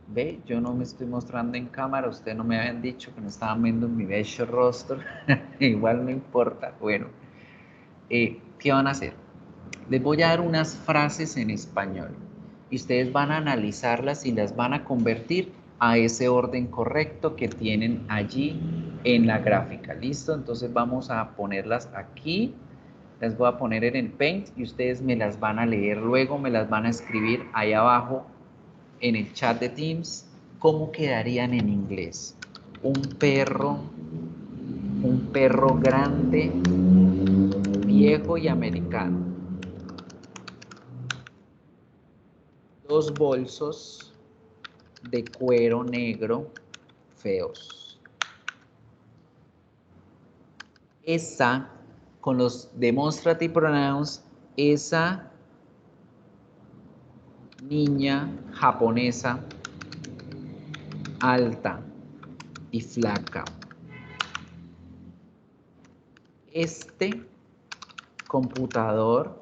Ve, yo no me estoy mostrando en cámara. Ustedes no me habían dicho que no estaban viendo mi bello rostro. Igual no importa. Bueno. ¿Qué van a hacer? Les voy a dar unas frases en español y ustedes van a analizarlas y las van a convertir a ese orden correcto que tienen allí en la gráfica. ¿Listo? Entonces vamos a ponerlas aquí. Las voy a poner en el Paint y ustedes me las van a leer luego, me las van a escribir ahí abajo en el chat de Teams. ¿Cómo quedarían en inglés? Un perro grande, viejo y americano. 2 bolsos de cuero negro feos. Esa, con los demonstrative pronouns, esa niña japonesa alta y flaca. Este computador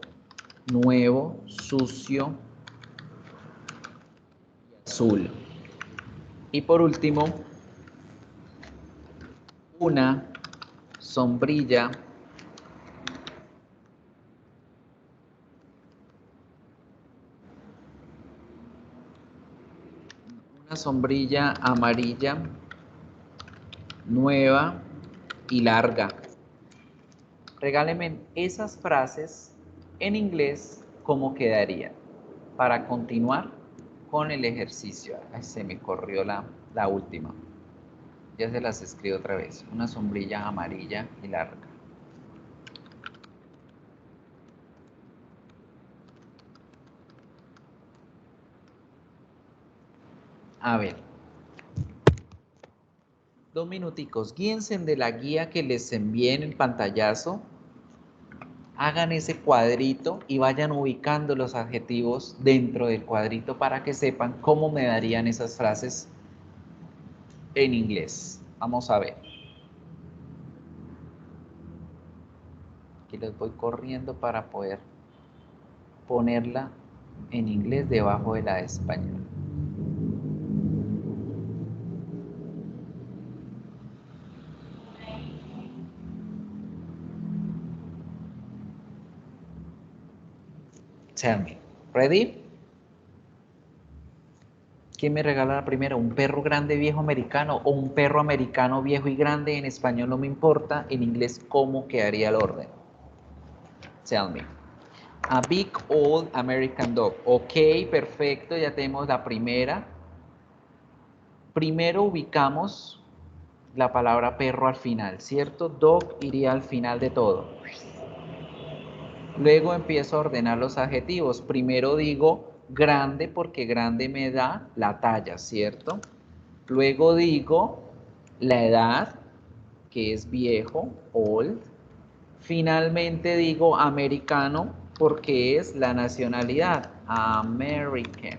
nuevo, sucio y azul. Y por último, una sombrilla amarilla nueva y larga. Regálenme esas frases en inglés, ¿cómo quedarían? Para continuar con el ejercicio. Ay, se me corrió la última. Ya se las escribo otra vez. Una sombrilla amarilla y larga. A ver. 2 minuticos. Guíense de la guía que les envié en el pantallazo. Hagan ese cuadrito y vayan ubicando los adjetivos dentro del cuadrito para que sepan cómo me darían esas frases en inglés. Vamos a ver. Aquí les voy corriendo para poder ponerla en inglés debajo de la de español. Tell me. Ready? ¿Quién me regala la primera? ¿Un perro grande viejo americano o un perro americano viejo y grande? En español no me importa. En inglés, ¿cómo quedaría el orden? Tell me. A big old American dog. Ok, perfecto. Ya tenemos la primera. Primero ubicamos la palabra perro al final, ¿cierto? Dog iría al final de todo. Luego empiezo a ordenar los adjetivos. Primero digo grande porque grande me da la talla, ¿cierto? Luego digo la edad, que es viejo, old. Finalmente digo americano porque es la nacionalidad, American.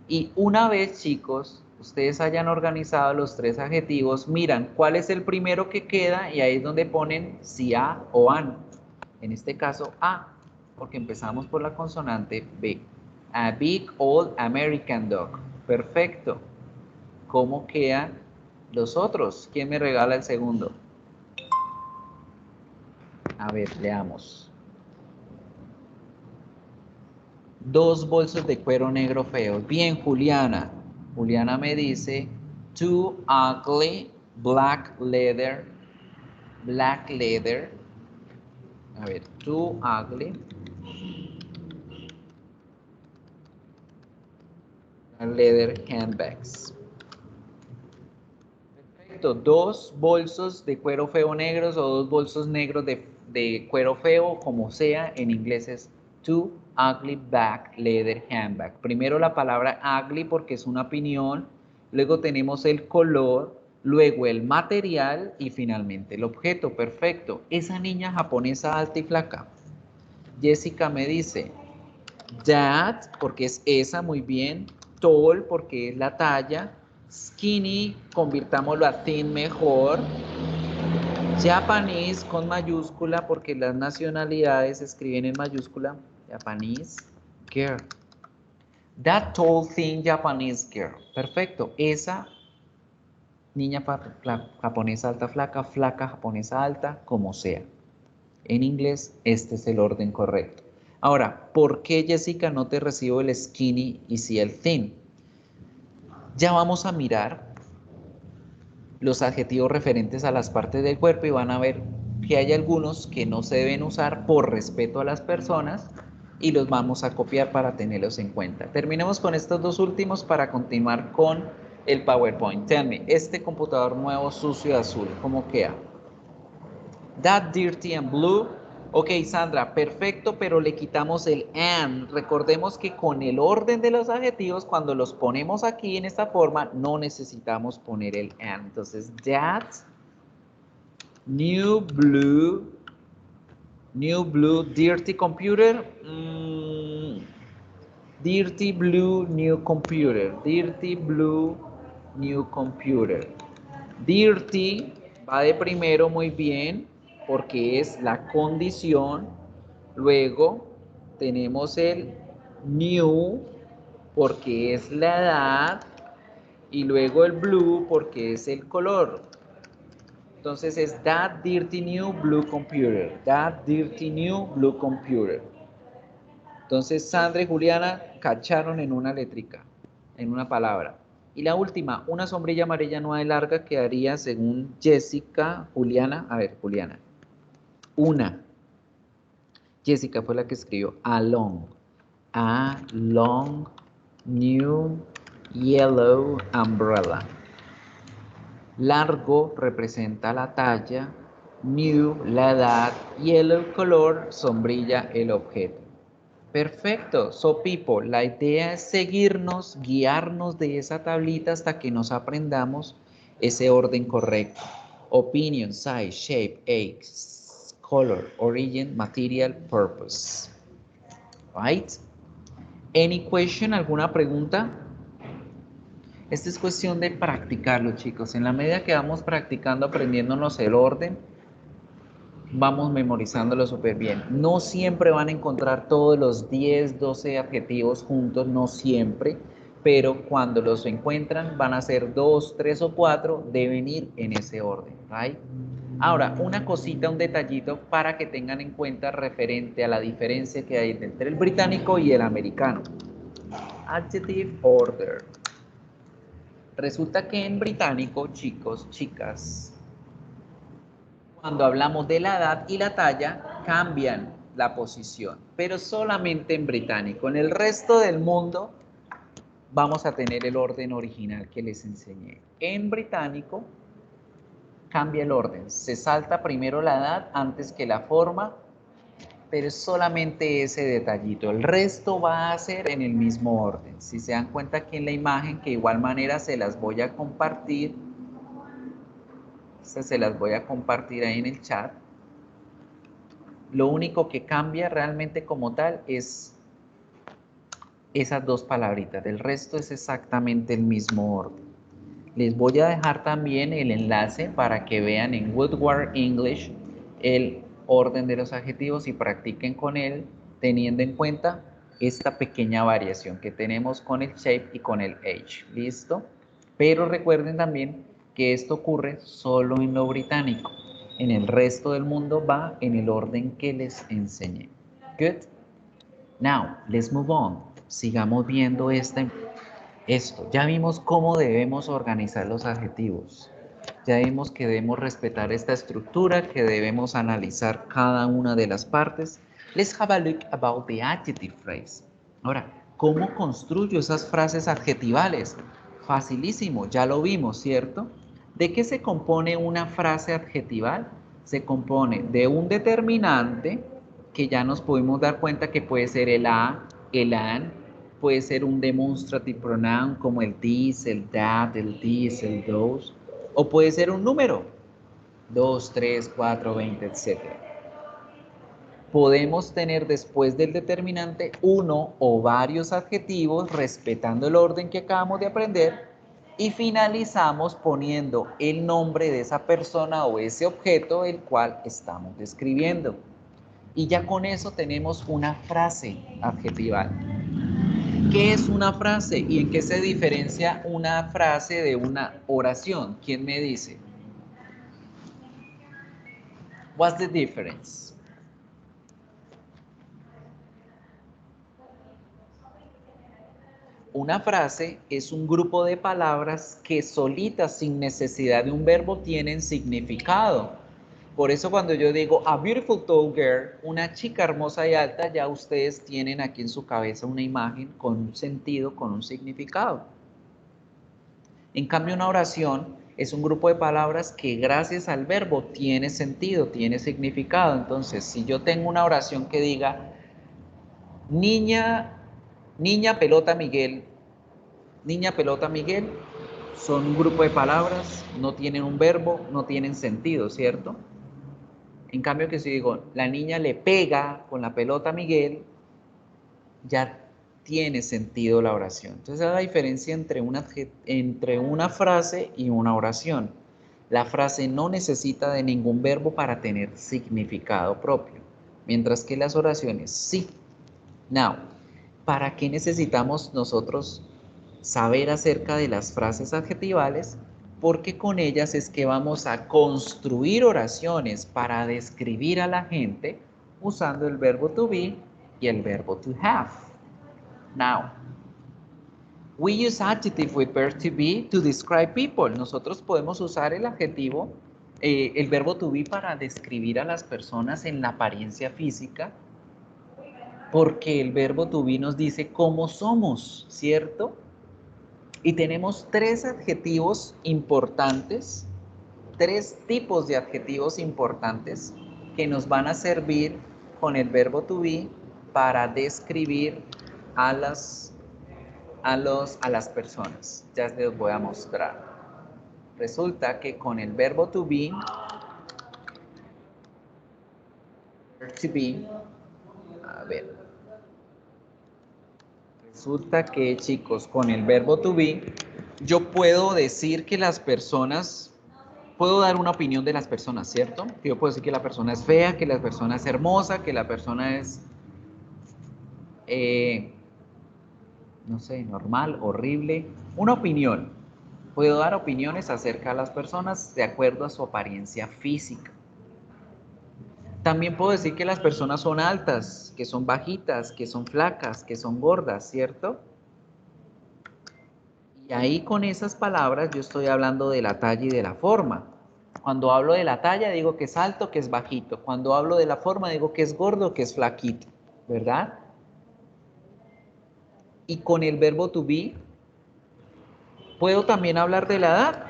Y una vez, chicos, ustedes hayan organizado los 3 adjetivos, miran cuál es el primero que queda y ahí es donde ponen si a o an. En este caso, A, porque empezamos por la consonante B. A big old American dog. Perfecto. ¿Cómo quedan los otros? ¿Quién me regala el segundo? A ver, leamos. 2 bolsos de cuero negro feos. Bien, Juliana. Juliana me dice, 2 ugly black leather. A ver, 2 ugly leather handbags. Perfecto. 2 bolsos de cuero feo negros o 2 bolsos negros de cuero feo, como sea, en inglés es 2 ugly black leather handbag. Primero la palabra ugly porque es una opinión, luego tenemos el color, luego el material y finalmente el objeto. Perfecto. Esa niña japonesa alta y flaca. Jessica me dice, that, porque es esa, muy bien. Tall, porque es la talla. Skinny, convirtámoslo a thin mejor. Japanese con mayúscula, porque las nacionalidades se escriben en mayúscula. Japanese girl. That tall, thin Japanese girl. Perfecto. Esa niña japonesa alta, flaca, flaca, japonesa alta, como sea. En inglés, este es el orden correcto. Ahora, ¿por qué, Jessica, no te recibo el skinny y sí el thin? Ya vamos a mirar los adjetivos referentes a las partes del cuerpo y van a ver que hay algunos que no se deben usar por respeto a las personas y los vamos a copiar para tenerlos en cuenta. Terminemos con estos 2 últimos para continuar con el PowerPoint. Tell me, este computador nuevo sucio azul, ¿cómo queda? That dirty and blue. Ok, Sandra, perfecto, pero le quitamos el and. Recordemos que con el orden de los adjetivos, cuando los ponemos aquí en esta forma, no necesitamos poner el and. Entonces, that new blue, dirty computer. Dirty blue, new computer. Dirty blue, new computer. Dirty va de primero, muy bien, porque es la condición. Luego tenemos el new, porque es la edad. Y luego el blue, porque es el color. Entonces es that dirty new blue computer. That dirty new blue computer. Entonces Sandra y Juliana cacharon en una letrica, en una palabra. Y la última, una sombrilla amarilla no hay larga, quedaría según Jessica, Juliana. A ver, Juliana. Una. Jessica fue la que escribió a long New yellow umbrella. Largo representa la talla, new la edad, yellow el color, sombrilla el objeto. Perfecto. So people, la idea es seguirnos, guiarnos de esa tablita hasta que nos aprendamos ese orden correcto. Opinion, size, shape, age, color, origin, material, purpose. Right? Any question, alguna pregunta? Esta es cuestión de practicarlo, chicos. En la medida que vamos practicando, aprendiéndonos el orden, vamos memorizándolo súper bien. No siempre van a encontrar todos los 10, 12 adjetivos juntos, no siempre, pero cuando los encuentran van a ser 2, 3 o 4, deben ir en ese orden, ¿right? Ahora, una cosita, un detallito para que tengan en cuenta referente a la diferencia que hay entre el británico y el americano. Adjective order. Resulta que en británico, chicos, chicas, cuando hablamos de la edad y la talla, cambian la posición, pero solamente en británico. En el resto del mundo vamos a tener el orden original que les enseñé. En británico cambia el orden, se salta primero la edad antes que la forma, pero es solamente ese detallito. El resto va a ser en el mismo orden. Si se dan cuenta aquí en la imagen, que de igual manera se las voy a compartir. Estas se las voy a compartir ahí en el chat. Lo único que cambia realmente como tal es esas dos palabritas. Del resto es exactamente el mismo orden. Les voy a dejar también el enlace para que vean en Woodward English el orden de los adjetivos y practiquen con él, teniendo en cuenta esta pequeña variación que tenemos con el shape y con el age. ¿Listo? Pero recuerden también que esto ocurre solo en lo británico. En el resto del mundo va en el orden que les enseñé. Good. Now, let's move on. Sigamos viendo esto. Ya vimos cómo debemos organizar los adjetivos. Ya vimos que debemos respetar esta estructura, que debemos analizar cada una de las partes. Let's have a look about the adjective phrase. Ahora, ¿cómo construyo esas frases adjetivales? Facilísimo, ya lo vimos, ¿cierto? ¿De qué se compone una frase adjetival? Se compone de un determinante, que ya nos pudimos dar cuenta que puede ser el a, el an, puede ser un demonstrative pronoun como el this, el that, el this, el those, o puede ser un número, 2, 3, 4, 20, etc. Podemos tener después del determinante uno o varios adjetivos respetando el orden que acabamos de aprender y finalizamos poniendo el nombre de esa persona o ese objeto el cual estamos describiendo. Y ya con eso tenemos una frase adjetival. ¿Qué es una frase y en qué se diferencia una frase de una oración? ¿Quién me dice? What's the difference? Una frase es un grupo de palabras que solitas, sin necesidad de un verbo, tienen significado. Por eso cuando yo digo a beautiful tall girl, una chica hermosa y alta, ya ustedes tienen aquí en su cabeza una imagen con un sentido, con un significado. En cambio, una oración es un grupo de palabras que gracias al verbo tiene sentido, tiene significado. Entonces, si yo tengo una oración que diga niña pelota Miguel, son un grupo de palabras, no tienen un verbo, no tienen sentido, ¿cierto? En cambio que si digo, la niña le pega con la pelota a Miguel, ya tiene sentido la oración. Entonces, esa es la diferencia entre una frase y una oración. La frase no necesita de ningún verbo para tener significado propio, mientras que las oraciones sí. Now, ¿para qué necesitamos nosotros saber acerca de las frases adjetivales? Porque con ellas es que vamos a construir oraciones para describir a la gente usando el verbo to be y el verbo to have. Now, we use adjective with verb to be to describe people. Nosotros podemos usar el adjetivo, el verbo to be para describir a las personas en la apariencia física. porque el verbo to be nos dice cómo somos, ¿cierto? Y tenemos tres adjetivos importantes, tres tipos de adjetivos importantes que nos van a servir con el verbo to be para describir a las personas. Ya les voy a mostrar. Resulta que con el verbo to be, a ver, resulta que, chicos, con el verbo to be, yo puedo decir que las personas, puedo dar una opinión de las personas, ¿cierto? Yo puedo decir que la persona es fea, que la persona es hermosa, que la persona es, no sé, normal, horrible. Una opinión. Puedo dar opiniones acerca de las personas de acuerdo a su apariencia física. También puedo decir que las personas son altas, que son bajitas, que son flacas, que son gordas, ¿cierto? Y ahí con esas palabras yo estoy hablando de la talla y de la forma. Cuando hablo de la talla digo que es alto, que es bajito. Cuando hablo de la forma digo que es gordo, que es flaquito, ¿verdad? Y con el verbo to be puedo también hablar de la edad.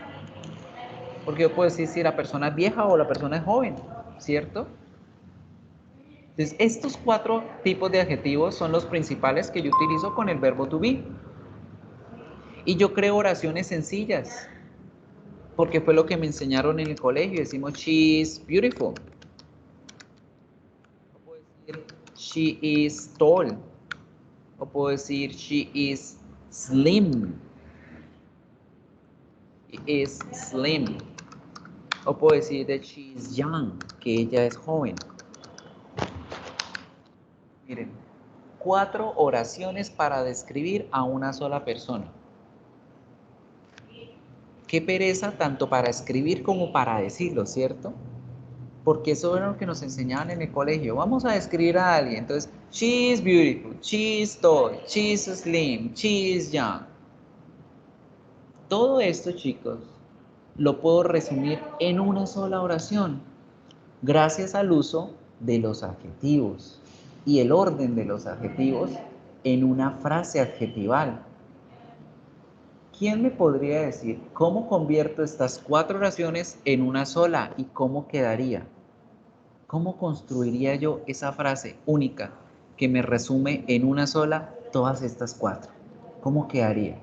Porque yo puedo decir si la persona es vieja o la persona es joven, ¿cierto? Entonces, estos cuatro tipos de adjetivos son los principales que yo utilizo con el verbo to be. Y yo creo oraciones sencillas, porque fue lo que me enseñaron en el colegio. Decimos, she is beautiful. O puedo decir, she is tall. O puedo decir, she is slim. She is slim. O puedo decir that she is young, que ella es joven. Miren, 4 oraciones para describir a una sola persona. Qué pereza tanto para escribir como para decirlo, ¿cierto? Porque eso era lo que nos enseñaban en el colegio. Vamos a describir a alguien. Entonces, she is beautiful, she is tall, she is slim, she is young. Todo esto, chicos, lo puedo resumir en una sola oración, gracias al uso de los adjetivos y el orden de los adjetivos en una frase adjetival. ¿Quién me podría decir cómo convierto estas 4 oraciones en una sola y cómo quedaría? ¿Cómo construiría yo esa frase única que me resume en una sola todas estas 4? ¿Cómo quedaría?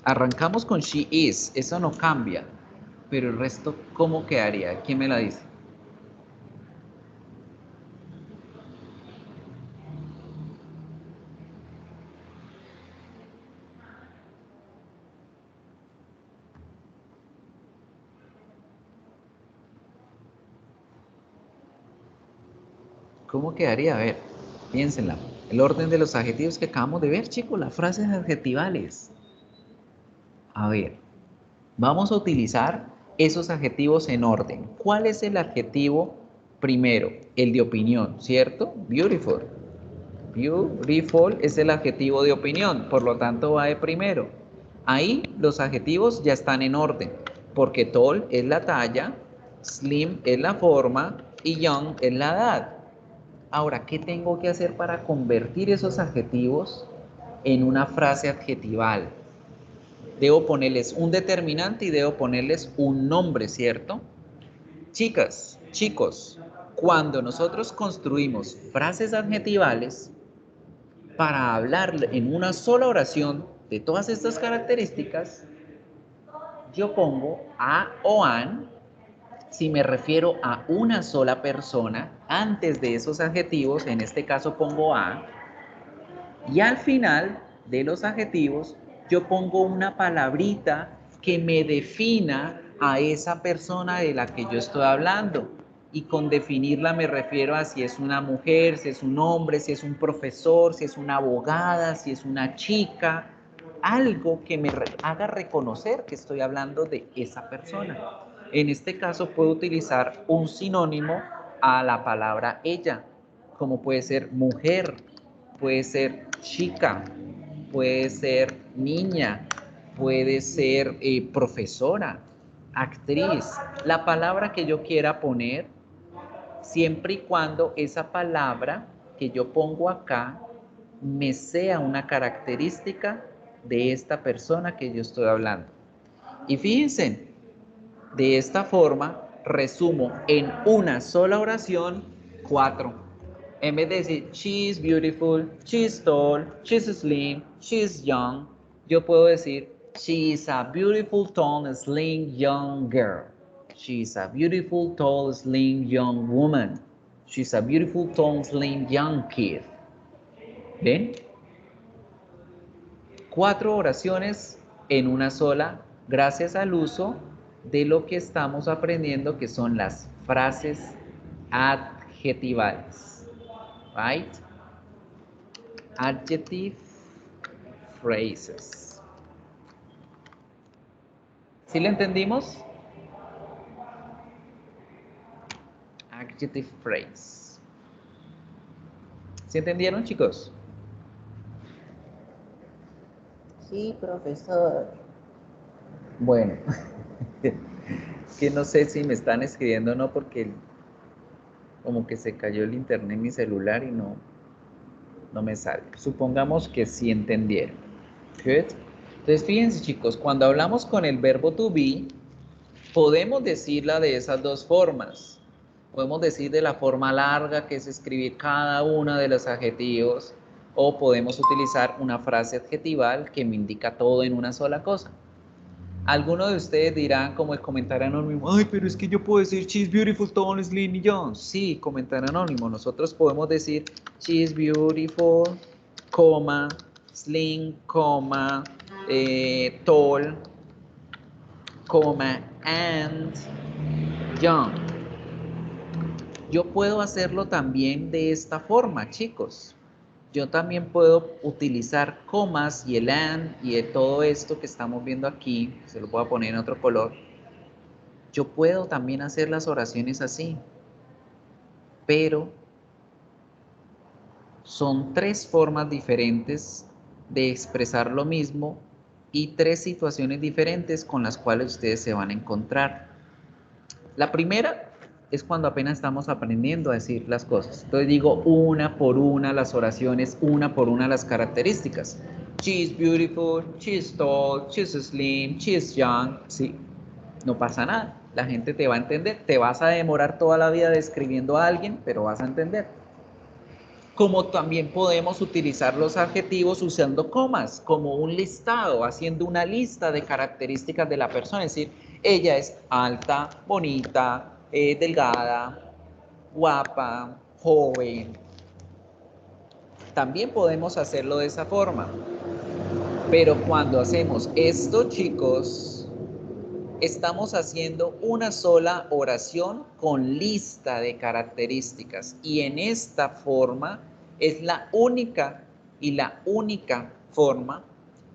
Arrancamos con she is, eso no cambia, pero el resto, ¿cómo quedaría? ¿Quién me la dice? ¿Cómo quedaría? A ver, piénsenla. El orden de los adjetivos que acabamos de ver, chicos, las frases adjetivales. A ver, vamos a utilizar esos adjetivos en orden. ¿Cuál es el adjetivo primero? El de opinión, ¿cierto? Beautiful. Beautiful es el adjetivo de opinión, por lo tanto va de primero. Ahí los adjetivos ya están en orden, porque tall es la talla, slim es la forma y young es la edad. Ahora, ¿qué tengo que hacer para convertir esos adjetivos en una frase adjetival? Debo ponerles un determinante y debo ponerles un nombre, ¿cierto? Chicas, chicos, cuando nosotros construimos frases adjetivales, para hablar en una sola oración de todas estas características, yo pongo a o an si me refiero a una sola persona. Antes de esos adjetivos, en este caso pongo a, y al final de los adjetivos yo pongo una palabrita que me defina a esa persona de la que yo estoy hablando. Y con definirla me refiero a si es una mujer, si es un hombre, si es un profesor, si es una abogada, si es una chica, algo que me haga reconocer que estoy hablando de esa persona. En este caso puedo utilizar un sinónimo a la palabra ella, como puede ser mujer, puede ser chica, puede ser niña, puede ser profesora, actriz, la palabra que yo quiera poner, siempre y cuando esa palabra que yo pongo acá me sea una característica de esta persona que yo estoy hablando. Y fíjense, de esta forma resumo en una sola oración 4. En vez de decir she is beautiful, she is tall, she is slim, she is young, yo puedo decir she is a beautiful, tall, slim, young girl. She is a beautiful, tall, slim, young woman. She is a beautiful, tall, slim, young kid. ¿Ven? 4 oraciones en una sola, gracias al uso de lo que estamos aprendiendo, que son las frases adjetivales. Right? Adjective phrases. ¿Sí lo entendimos? Adjective phrase. ¿Sí entendieron, chicos? Sí, profesor. Bueno, que no sé si me están escribiendo o no, porque como que se cayó el internet en mi celular y no me sale. Supongamos que sí entendieron. Good. Entonces, fíjense, chicos, cuando hablamos con el verbo to be, podemos decirla de esas dos formas. Podemos decir de la forma larga, que es escribir cada uno de los adjetivos, o podemos utilizar una frase adjetival que me indica todo en una sola cosa. Algunos de ustedes dirán, como el comentario anónimo, ay, pero es que yo puedo decir she's beautiful, tall, slim y young. Sí, comentario anónimo. Nosotros podemos decir she's beautiful, coma, slim, coma, tall, coma, and young. Yo puedo hacerlo también de esta forma, chicos. Yo también puedo utilizar comas y el and y todo esto que estamos viendo aquí, se lo voy a poner en otro color. Yo puedo también hacer las oraciones así, pero son 3 formas diferentes de expresar lo mismo y 3 situaciones diferentes con las cuales ustedes se van a encontrar. La primera es cuando apenas estamos aprendiendo a decir las cosas. Entonces digo una por una las oraciones, una por una las características. She is beautiful, she is tall, she is slim, she is young. Sí, no pasa nada. La gente te va a entender. Te vas a demorar toda la vida describiendo a alguien, pero vas a entender. Como también podemos utilizar los adjetivos usando comas, como un listado, haciendo una lista de características de la persona. Es decir, ella es alta, bonita, delgada, guapa, joven. También podemos hacerlo de esa forma. Pero cuando hacemos esto, chicos, estamos haciendo una sola oración con lista de características. Y en esta forma es la única forma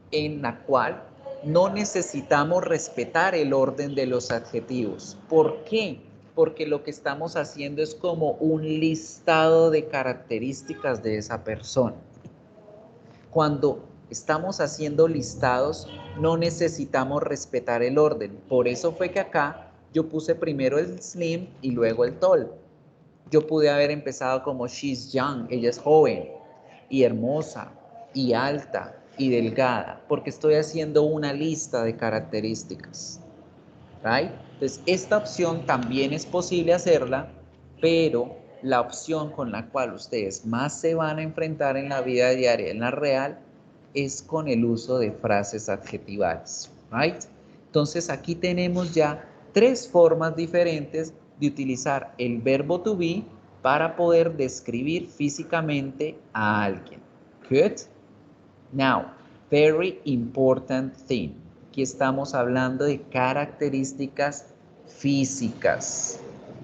en la cual no necesitamos respetar el orden de los adjetivos. ¿Por qué? Porque lo que estamos haciendo es como un listado de características de esa persona. Cuando estamos haciendo listados, no necesitamos respetar el orden. Por eso fue que acá yo puse primero el slim y luego el tall. Yo pude haber empezado como she's young, ella es joven y hermosa y alta y delgada, porque estoy haciendo una lista de características. Right? Entonces, esta opción también es posible hacerla, pero la opción con la cual ustedes más se van a enfrentar en la vida diaria, en la real, es con el uso de frases adjetivales. Right? Entonces, aquí tenemos ya 3 formas diferentes de utilizar el verbo to be para poder describir físicamente a alguien. Good? Now, very important thing. Aquí estamos hablando de características físicas,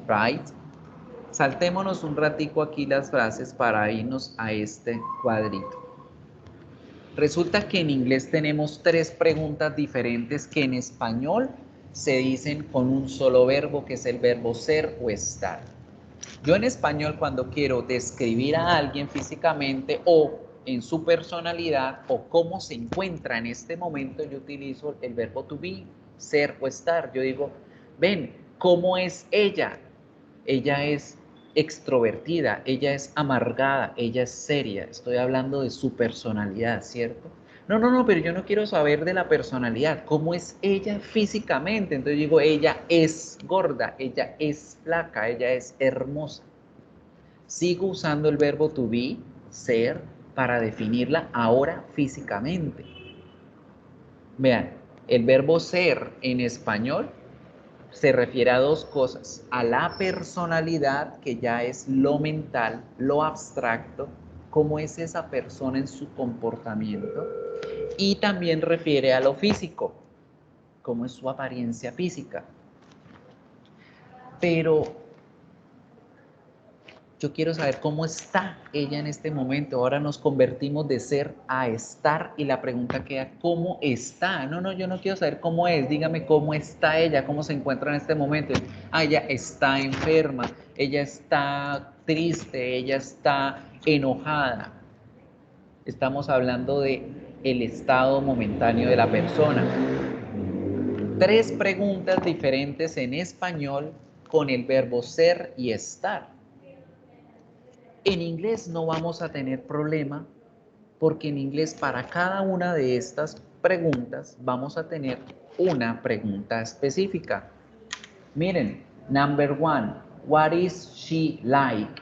right? Saltémonos un ratico aquí las frases para irnos a este cuadrito. Resulta que en inglés tenemos 3 preguntas diferentes que en español se dicen con un solo verbo, que es el verbo ser o estar. Yo en español, cuando quiero describir a alguien físicamente o en su personalidad o cómo se encuentra en este momento, yo utilizo el verbo to be, ser o estar. Yo digo, ven, ¿cómo es ella? Ella es extrovertida, ella es amargada, ella es seria. Estoy hablando de su personalidad, ¿cierto? No, pero yo no quiero saber de la personalidad, cómo es ella físicamente. Entonces digo, ella es gorda, ella es flaca, ella es hermosa. Sigo usando el verbo to be, ser, para definirla ahora físicamente. Vean, el verbo ser en español se refiere a dos cosas: a la personalidad, que ya es lo mental, lo abstracto, cómo es esa persona en su comportamiento, y también refiere a lo físico, cómo es su apariencia física. Pero yo quiero saber cómo está ella en este momento. Ahora nos convertimos de ser a estar y la pregunta queda, ¿cómo está? No, yo no quiero saber cómo es. Dígame cómo está ella, cómo se encuentra en este momento. Ella está enferma, ella está triste, ella está enojada. Estamos hablando de el estado momentáneo de la persona. 3 preguntas diferentes en español con el verbo ser y estar. En inglés no vamos a tener problema porque en inglés para cada una de estas preguntas vamos a tener una pregunta específica. Miren, number 1, what is she like?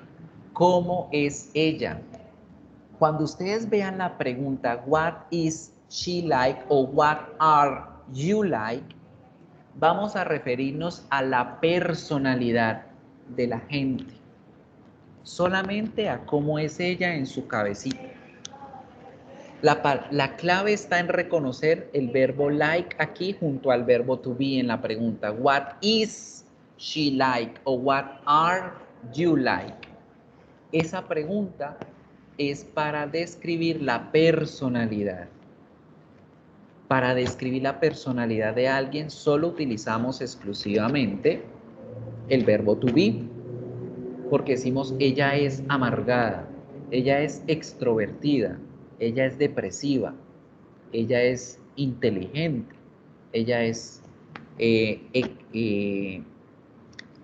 ¿Cómo es ella? Cuando ustedes vean la pregunta what is she like o what are you like, vamos a referirnos a la personalidad de la gente. Solamente a cómo es ella en su cabecita. La clave está en reconocer el verbo like aquí junto al verbo to be en la pregunta. What is she like? O what are you like? Esa pregunta es para describir la personalidad. Para describir la personalidad de alguien solo utilizamos exclusivamente el verbo to be. Porque decimos, ella es amargada, ella es extrovertida, ella es depresiva, ella es inteligente, ella es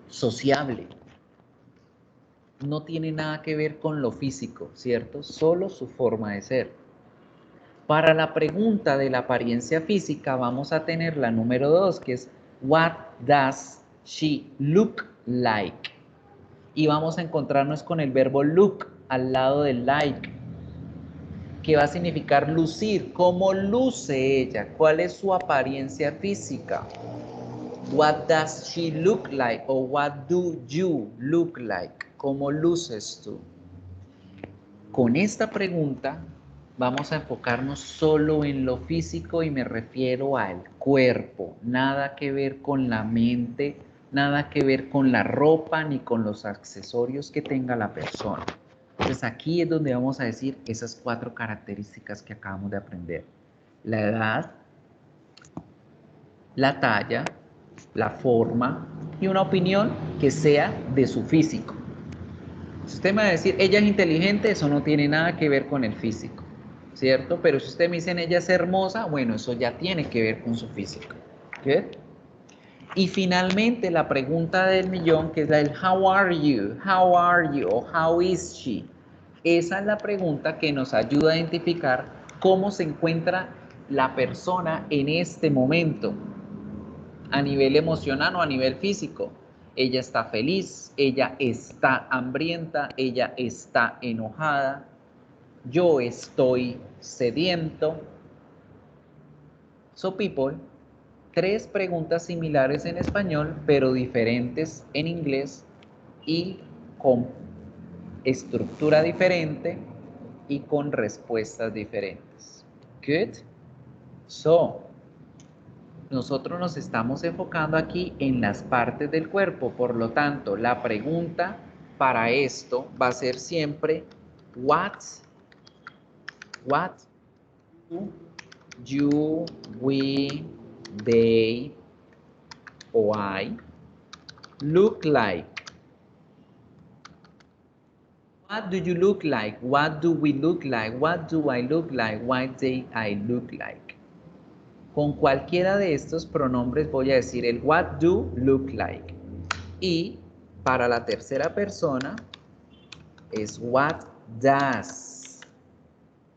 sociable. No tiene nada que ver con lo físico, ¿cierto? Solo su forma de ser. Para la pregunta de la apariencia física vamos a tener la número 2, que es what does she look like? Y vamos a encontrarnos con el verbo look al lado del like, que va a significar lucir. ¿Cómo luce ella? ¿Cuál es su apariencia física? What does she look like? O what do you look like? ¿Cómo luces tú? Con esta pregunta vamos a enfocarnos solo en lo físico y me refiero al cuerpo. Nada que ver con la mente, nada que ver con la ropa ni con los accesorios que tenga la persona. Entonces aquí es donde vamos a decir esas 4 características que acabamos de aprender. La edad, la talla, la forma y una opinión que sea de su físico. Si usted me va a decir, ella es inteligente, eso no tiene nada que ver con el físico, ¿cierto? Pero si usted me dice, ella es hermosa, bueno, eso ya tiene que ver con su físico. ¿Qué? Y finalmente la pregunta del millón, que es la del how are you o how is she. Esa es la pregunta que nos ayuda a identificar cómo se encuentra la persona en este momento, a nivel emocional o a nivel físico. Ella está feliz, ella está hambrienta, ella está enojada, yo estoy sediento. So people, 3 preguntas similares en español, pero diferentes en inglés y con estructura diferente y con respuestas diferentes. Good. So, nosotros nos estamos enfocando aquí en las partes del cuerpo, por lo tanto, la pregunta para esto va a ser siempre what you, we, they o I look like. What do you look like? What do we look like? What do I look like? What do I look like? Con cualquiera de estos pronombres voy a decir el what do look like. Y Para la tercera persona es what does.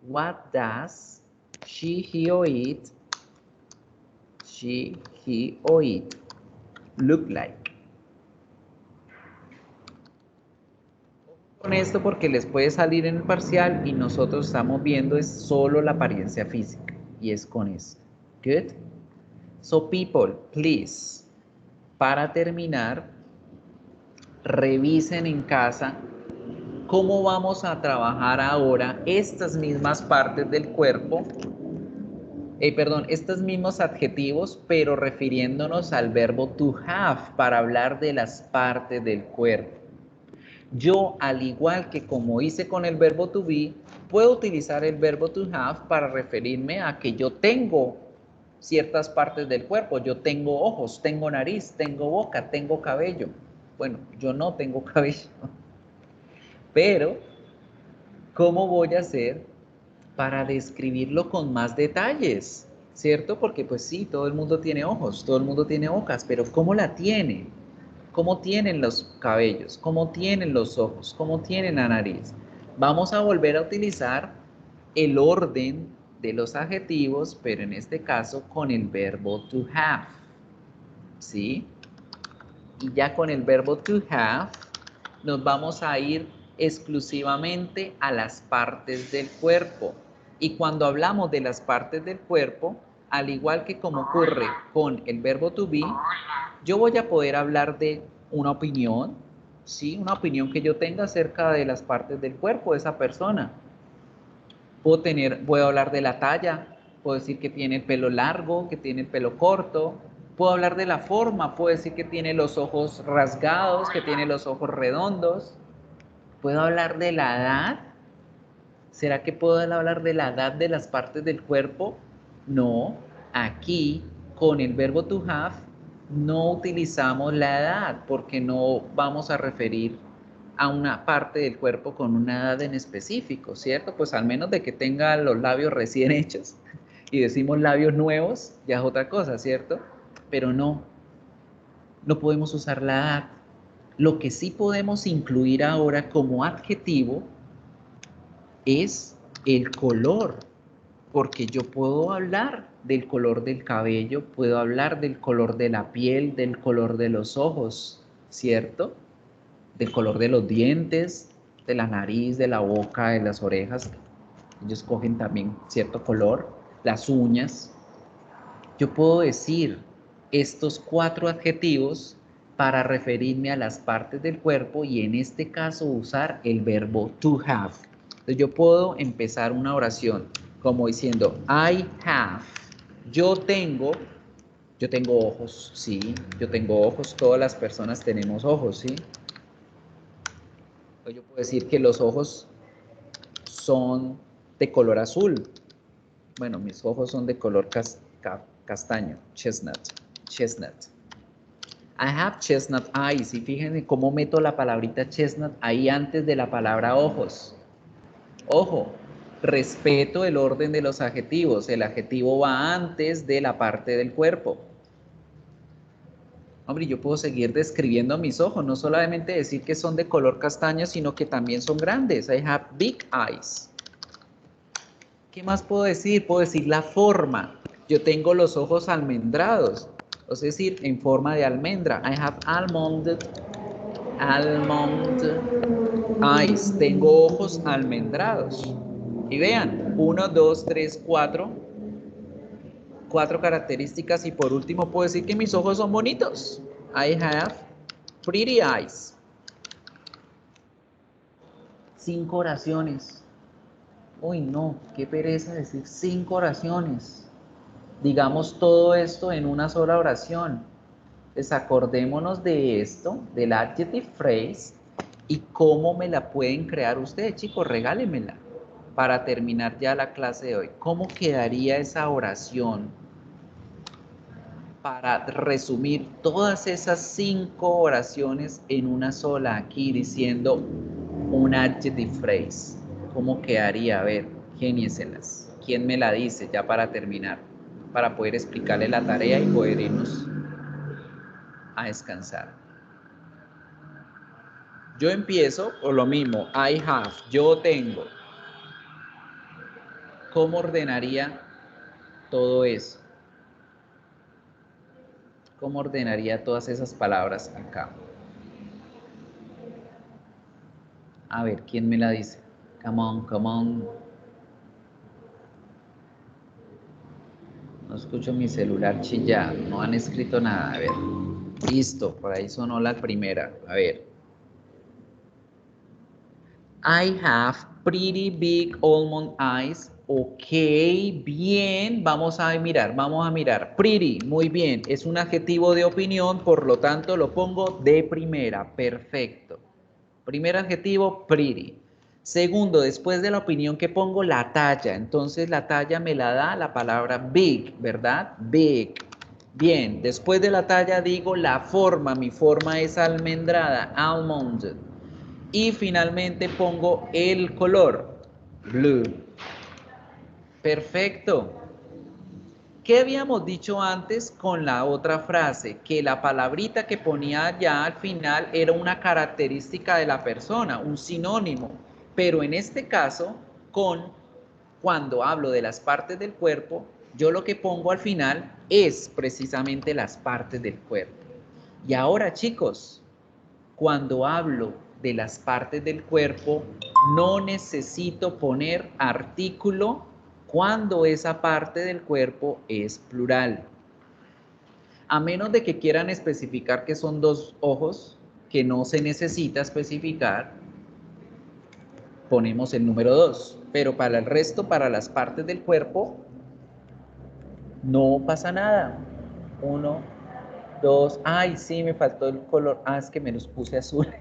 What does she, he, or it, she, he, or it look like? Con esto porque les puede salir en el parcial y nosotros estamos viendo es solo la apariencia física y es con esto. Good. So people, please, para terminar, revisen en casa cómo vamos a trabajar ahora estas mismas partes del cuerpo, estos mismos adjetivos, pero refiriéndonos al verbo to have para hablar de las partes del cuerpo. Yo, al igual que como hice con el verbo to be, puedo utilizar el verbo to have para referirme a que yo tengo ciertas partes del cuerpo. Yo tengo ojos, tengo nariz, tengo boca, tengo cabello. Bueno, yo no tengo cabello. Pero, ¿cómo voy a hacer para describirlo con más detalles? ¿Cierto? Porque pues sí, todo el mundo tiene ojos, todo el mundo tiene bocas, pero ¿cómo la tiene? ¿Cómo tienen los cabellos? ¿Cómo tienen los ojos? ¿Cómo tienen la nariz? Vamos a volver a utilizar el orden de los adjetivos, pero en este caso con el verbo to have. ¿Sí? Y ya con el verbo to have nos vamos a ir exclusivamente a las partes del cuerpo. Y cuando hablamos de las partes del cuerpo, al igual que como ocurre con el verbo to be, yo voy a poder hablar de una opinión, ¿sí? Una opinión que yo tenga acerca de las partes del cuerpo de esa persona. Puedo hablar de la talla, puedo decir que tiene el pelo largo, que tiene el pelo corto. Puedo hablar de la forma, puedo decir que tiene los ojos rasgados, que tiene los ojos redondos. ¿Puedo hablar de la edad? ¿Será que puedo hablar de la edad de las partes del cuerpo? No, aquí con el verbo to have no utilizamos la edad porque no vamos a referir a una parte del cuerpo con una edad en específico, ¿cierto? Pues al menos de que tenga los labios recién hechos y decimos labios nuevos, ya es otra cosa, ¿cierto? Pero no podemos usar la edad. Lo que sí podemos incluir ahora como adjetivo es el color, porque yo puedo hablar del color del cabello, puedo hablar del color de la piel, del color de los ojos, ¿cierto? Del color de los dientes, de la nariz, de la boca, de las orejas. Ellos cogen también cierto color, las uñas. Yo puedo decir estos 4 adjetivos para referirme a las partes del cuerpo y en este caso usar el verbo to have. Entonces yo puedo empezar una oración como diciendo I have. Yo tengo ojos, sí, yo tengo ojos, todas las personas tenemos ojos, sí. Entonces yo puedo decir que los ojos son de color azul. Bueno, mis ojos son de color castaño, chestnut. I have chestnut eyes. Y fíjense cómo meto la palabrita chestnut ahí antes de la palabra ojos. Ojo, respeto el orden de los adjetivos. El adjetivo va antes de la parte del cuerpo. Hombre, yo puedo seguir describiendo mis ojos, no solamente decir que son de color castaño, sino que también son grandes. I have big eyes. ¿Qué más puedo decir? Puedo decir la forma. Yo tengo los ojos almendrados, es decir, en forma de almendra. I have almond eyes. Tengo ojos almendrados. Y vean, 1, 2, 3, 4. 4 características. Y por último puedo decir que mis ojos son bonitos. I have pretty eyes. 5 oraciones. Uy, no, qué pereza decir 5 oraciones. Digamos todo esto en una sola oración. Desacordémonos de esto, del adjective phrase, y cómo me la pueden crear ustedes, chicos, regálenmela para terminar ya la clase de hoy. ¿Cómo quedaría esa oración para resumir todas esas 5 oraciones en una sola aquí diciendo un adjective phrase? ¿Cómo quedaría? A ver, génieselas. ¿Quién me la dice ya para terminar? Para poder explicarle la tarea y poder irnos a descansar. Yo empiezo por lo mismo. I have. Yo tengo. ¿Cómo ordenaría todo eso? ¿Cómo ordenaría todas esas palabras acá? A ver, ¿quién me la dice? Come on, come on. No escucho mi celular chillar. No han escrito nada. A ver. Listo, por ahí sonó la primera. A ver. I have pretty big almond eyes. Ok, bien. Vamos a mirar. Pretty, muy bien. Es un adjetivo de opinión, por lo tanto lo pongo de primera. Perfecto. Primer adjetivo, pretty. Segundo, después de la opinión que pongo, la talla. Entonces la talla me la da la palabra big, ¿verdad? Big. Bien, después de la talla digo la forma. Mi forma es almendrada, almond. Y finalmente pongo el color, blue. Perfecto. ¿Qué habíamos dicho antes con la otra frase? Que la palabrita que ponía allá al final era una característica de la persona, un sinónimo. Pero en este caso, cuando hablo de las partes del cuerpo, yo lo que pongo al final es precisamente las partes del cuerpo. Y ahora, chicos, cuando hablo de las partes del cuerpo, no necesito poner artículo cuando esa parte del cuerpo es plural. A menos de que quieran especificar que son 2 ojos, que no se necesita especificar, ponemos el número 2. Pero para el resto, para las partes del cuerpo, no pasa nada. 1, 2, ay, sí, me faltó el color. Ah, es que me los puse azules.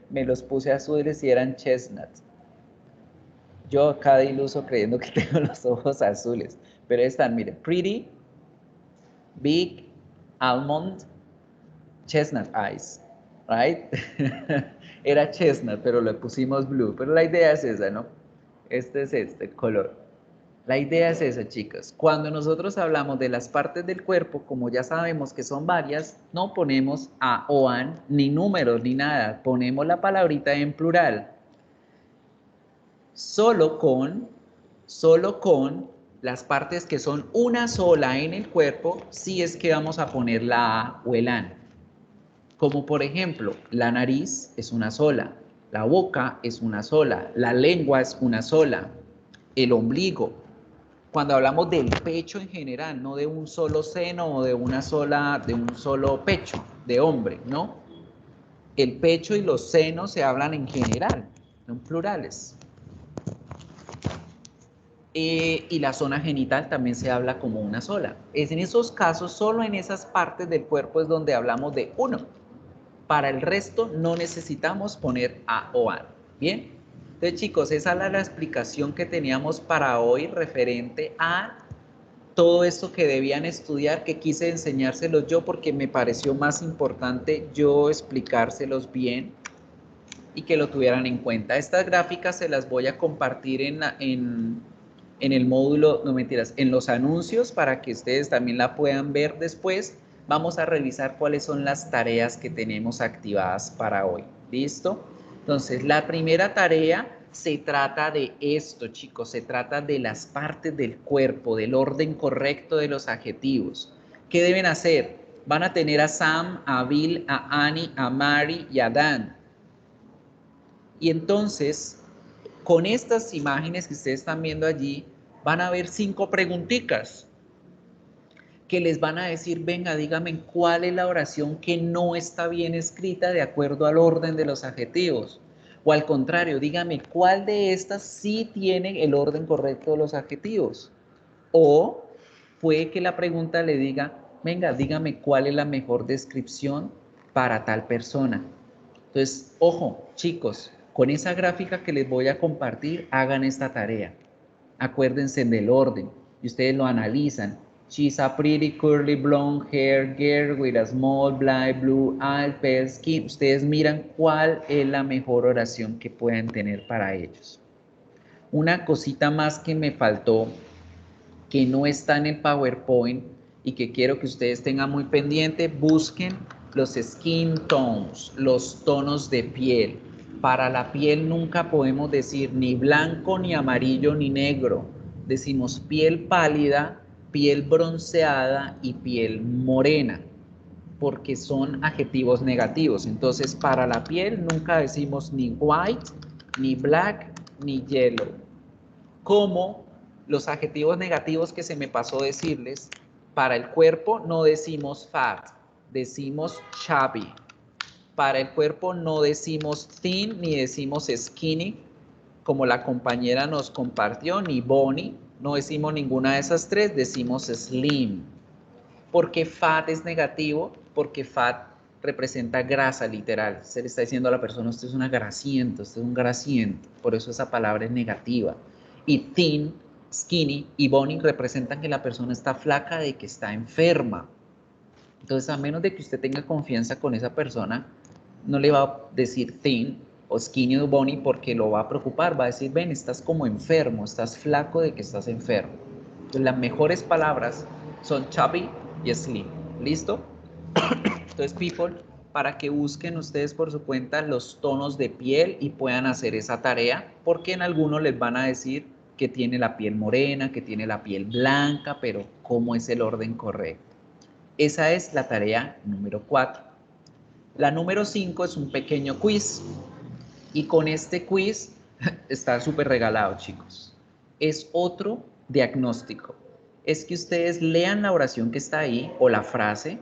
Me los puse azules y eran chestnut. Yo acá de iluso creyendo que tengo los ojos azules. Pero están, miren, pretty, big, almond, chestnut eyes, right? Era chestnut, pero le pusimos blue. Pero la idea es esa, ¿no? Este es este color. La idea es esa, chicas. Cuando nosotros hablamos de las partes del cuerpo, como ya sabemos que son varias, no ponemos a o an, ni números, ni nada. Ponemos la palabrita en plural. Solo con las partes que son una sola en el cuerpo, si es que vamos a poner la a o el an. Como por ejemplo, la nariz es una sola, la boca es una sola, la lengua es una sola, el ombligo. Cuando hablamos del pecho en general, no de un solo seno o de un solo pecho de hombre, ¿no? El pecho y los senos se hablan en general, son plurales. Y la zona genital también se habla como una sola. Es en esos casos, solo en esas partes del cuerpo es donde hablamos de uno. Para el resto no necesitamos poner a o an. ¿Bien? Entonces, chicos, esa era la explicación que teníamos para hoy referente a todo esto que debían estudiar, que quise enseñárselos yo porque me pareció más importante yo explicárselos bien y que lo tuvieran en cuenta. Estas gráficas se las voy a compartir en el módulo, no mentiras, en los anuncios para que ustedes también la puedan ver después. Vamos a revisar cuáles son las tareas que tenemos activadas para hoy. ¿Listo? Entonces, la primera tarea se trata de esto, chicos. Se trata de las partes del cuerpo, del orden correcto de los adjetivos. ¿Qué deben hacer? Van a tener a Sam, a Bill, a Annie, a Mary y a Dan. Y entonces, con estas imágenes que ustedes están viendo allí, van a ver 5 preguntitas que les van a decir, venga, dígame cuál es la oración que no está bien escrita de acuerdo al orden de los adjetivos. O al contrario, dígame cuál de estas sí tiene el orden correcto de los adjetivos. O puede que la pregunta le diga, venga, dígame cuál es la mejor descripción para tal persona. Entonces, ojo, chicos, con esa gráfica que les voy a compartir, hagan esta tarea. Acuérdense del orden y ustedes lo analizan. She's a pretty curly blonde hair girl with a small black blue eye pale skin. Ustedes miran cuál es la mejor oración que pueden tener para ellos. Una cosita más que me faltó, que no está en el PowerPoint y que quiero que ustedes tengan muy pendiente, busquen los skin tones, los tonos de piel. Para la piel nunca podemos decir ni blanco, ni amarillo, ni negro. Decimos piel pálida, piel bronceada y piel morena, porque son adjetivos negativos. Entonces, para la piel nunca decimos ni white, ni black, ni yellow. Como los adjetivos negativos que se me pasó decirles, para el cuerpo no decimos fat, decimos chubby. Para el cuerpo no decimos thin ni decimos skinny, como la compañera nos compartió, ni bony, no decimos ninguna de esas tres, decimos slim. ¿Por qué fat es negativo? Porque fat representa grasa, literal. Se le está diciendo a la persona, usted es una grasiento, usted es un grasiento. Por eso esa palabra es negativa. Y thin, skinny y bony representan que la persona está flaca, de que está enferma. Entonces, a menos de que usted tenga confianza con esa persona, no le va a decir thin o skinny o bony porque lo va a preocupar. Va a decir, ven, estás como enfermo, estás flaco de que estás enfermo. Entonces, las mejores palabras son chubby y slim. ¿Listo? Entonces, people, para que busquen ustedes por su cuenta los tonos de piel y puedan hacer esa tarea, porque en algunos les van a decir que tiene la piel morena, que tiene la piel blanca, pero ¿cómo es el orden correcto? Esa es la tarea número 4. La número 5 es un pequeño quiz. Y con este quiz está súper regalado, chicos. Es otro diagnóstico. Es que ustedes lean la oración que está ahí o la frase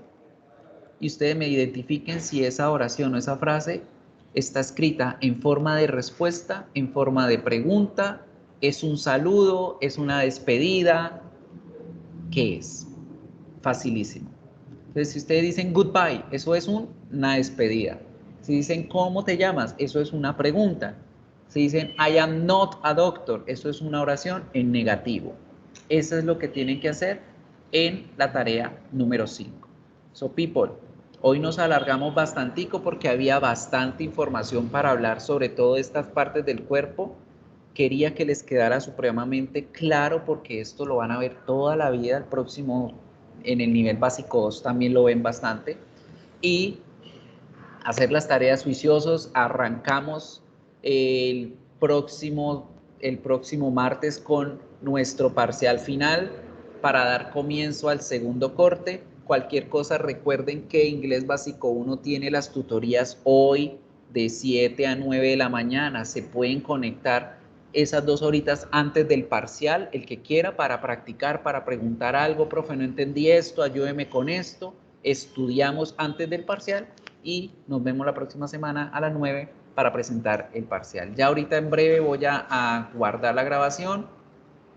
y ustedes me identifiquen si esa oración o esa frase está escrita en forma de respuesta, en forma de pregunta, es un saludo, es una despedida. ¿Qué es? Facilísimo. Entonces, si ustedes dicen goodbye, eso es una despedida. Si dicen ¿cómo te llamas? Eso es una pregunta. Si dicen I am not a doctor, eso es una oración en negativo. Eso es lo que tienen que hacer en la tarea número 5. So, people, hoy nos alargamos bastantico porque había bastante información para hablar sobre todas estas partes del cuerpo. Quería que les quedara supremamente claro porque esto lo van a ver toda la vida. El próximo, en el nivel básico 2 también lo ven bastante. Y hacer las tareas juiciosos. Arrancamos el próximo martes con nuestro parcial final para dar comienzo al segundo corte. Cualquier cosa, recuerden que Inglés Básico 1 tiene las tutorías hoy de 7 a 9 de la mañana. Se pueden conectar esas 2 horitas antes del parcial, el que quiera, para practicar, para preguntar algo. Profe, no entendí esto, ayúdeme con esto. Estudiamos antes del parcial y nos vemos la próxima semana a las 9 para presentar el parcial. Ya ahorita en breve voy a guardar la grabación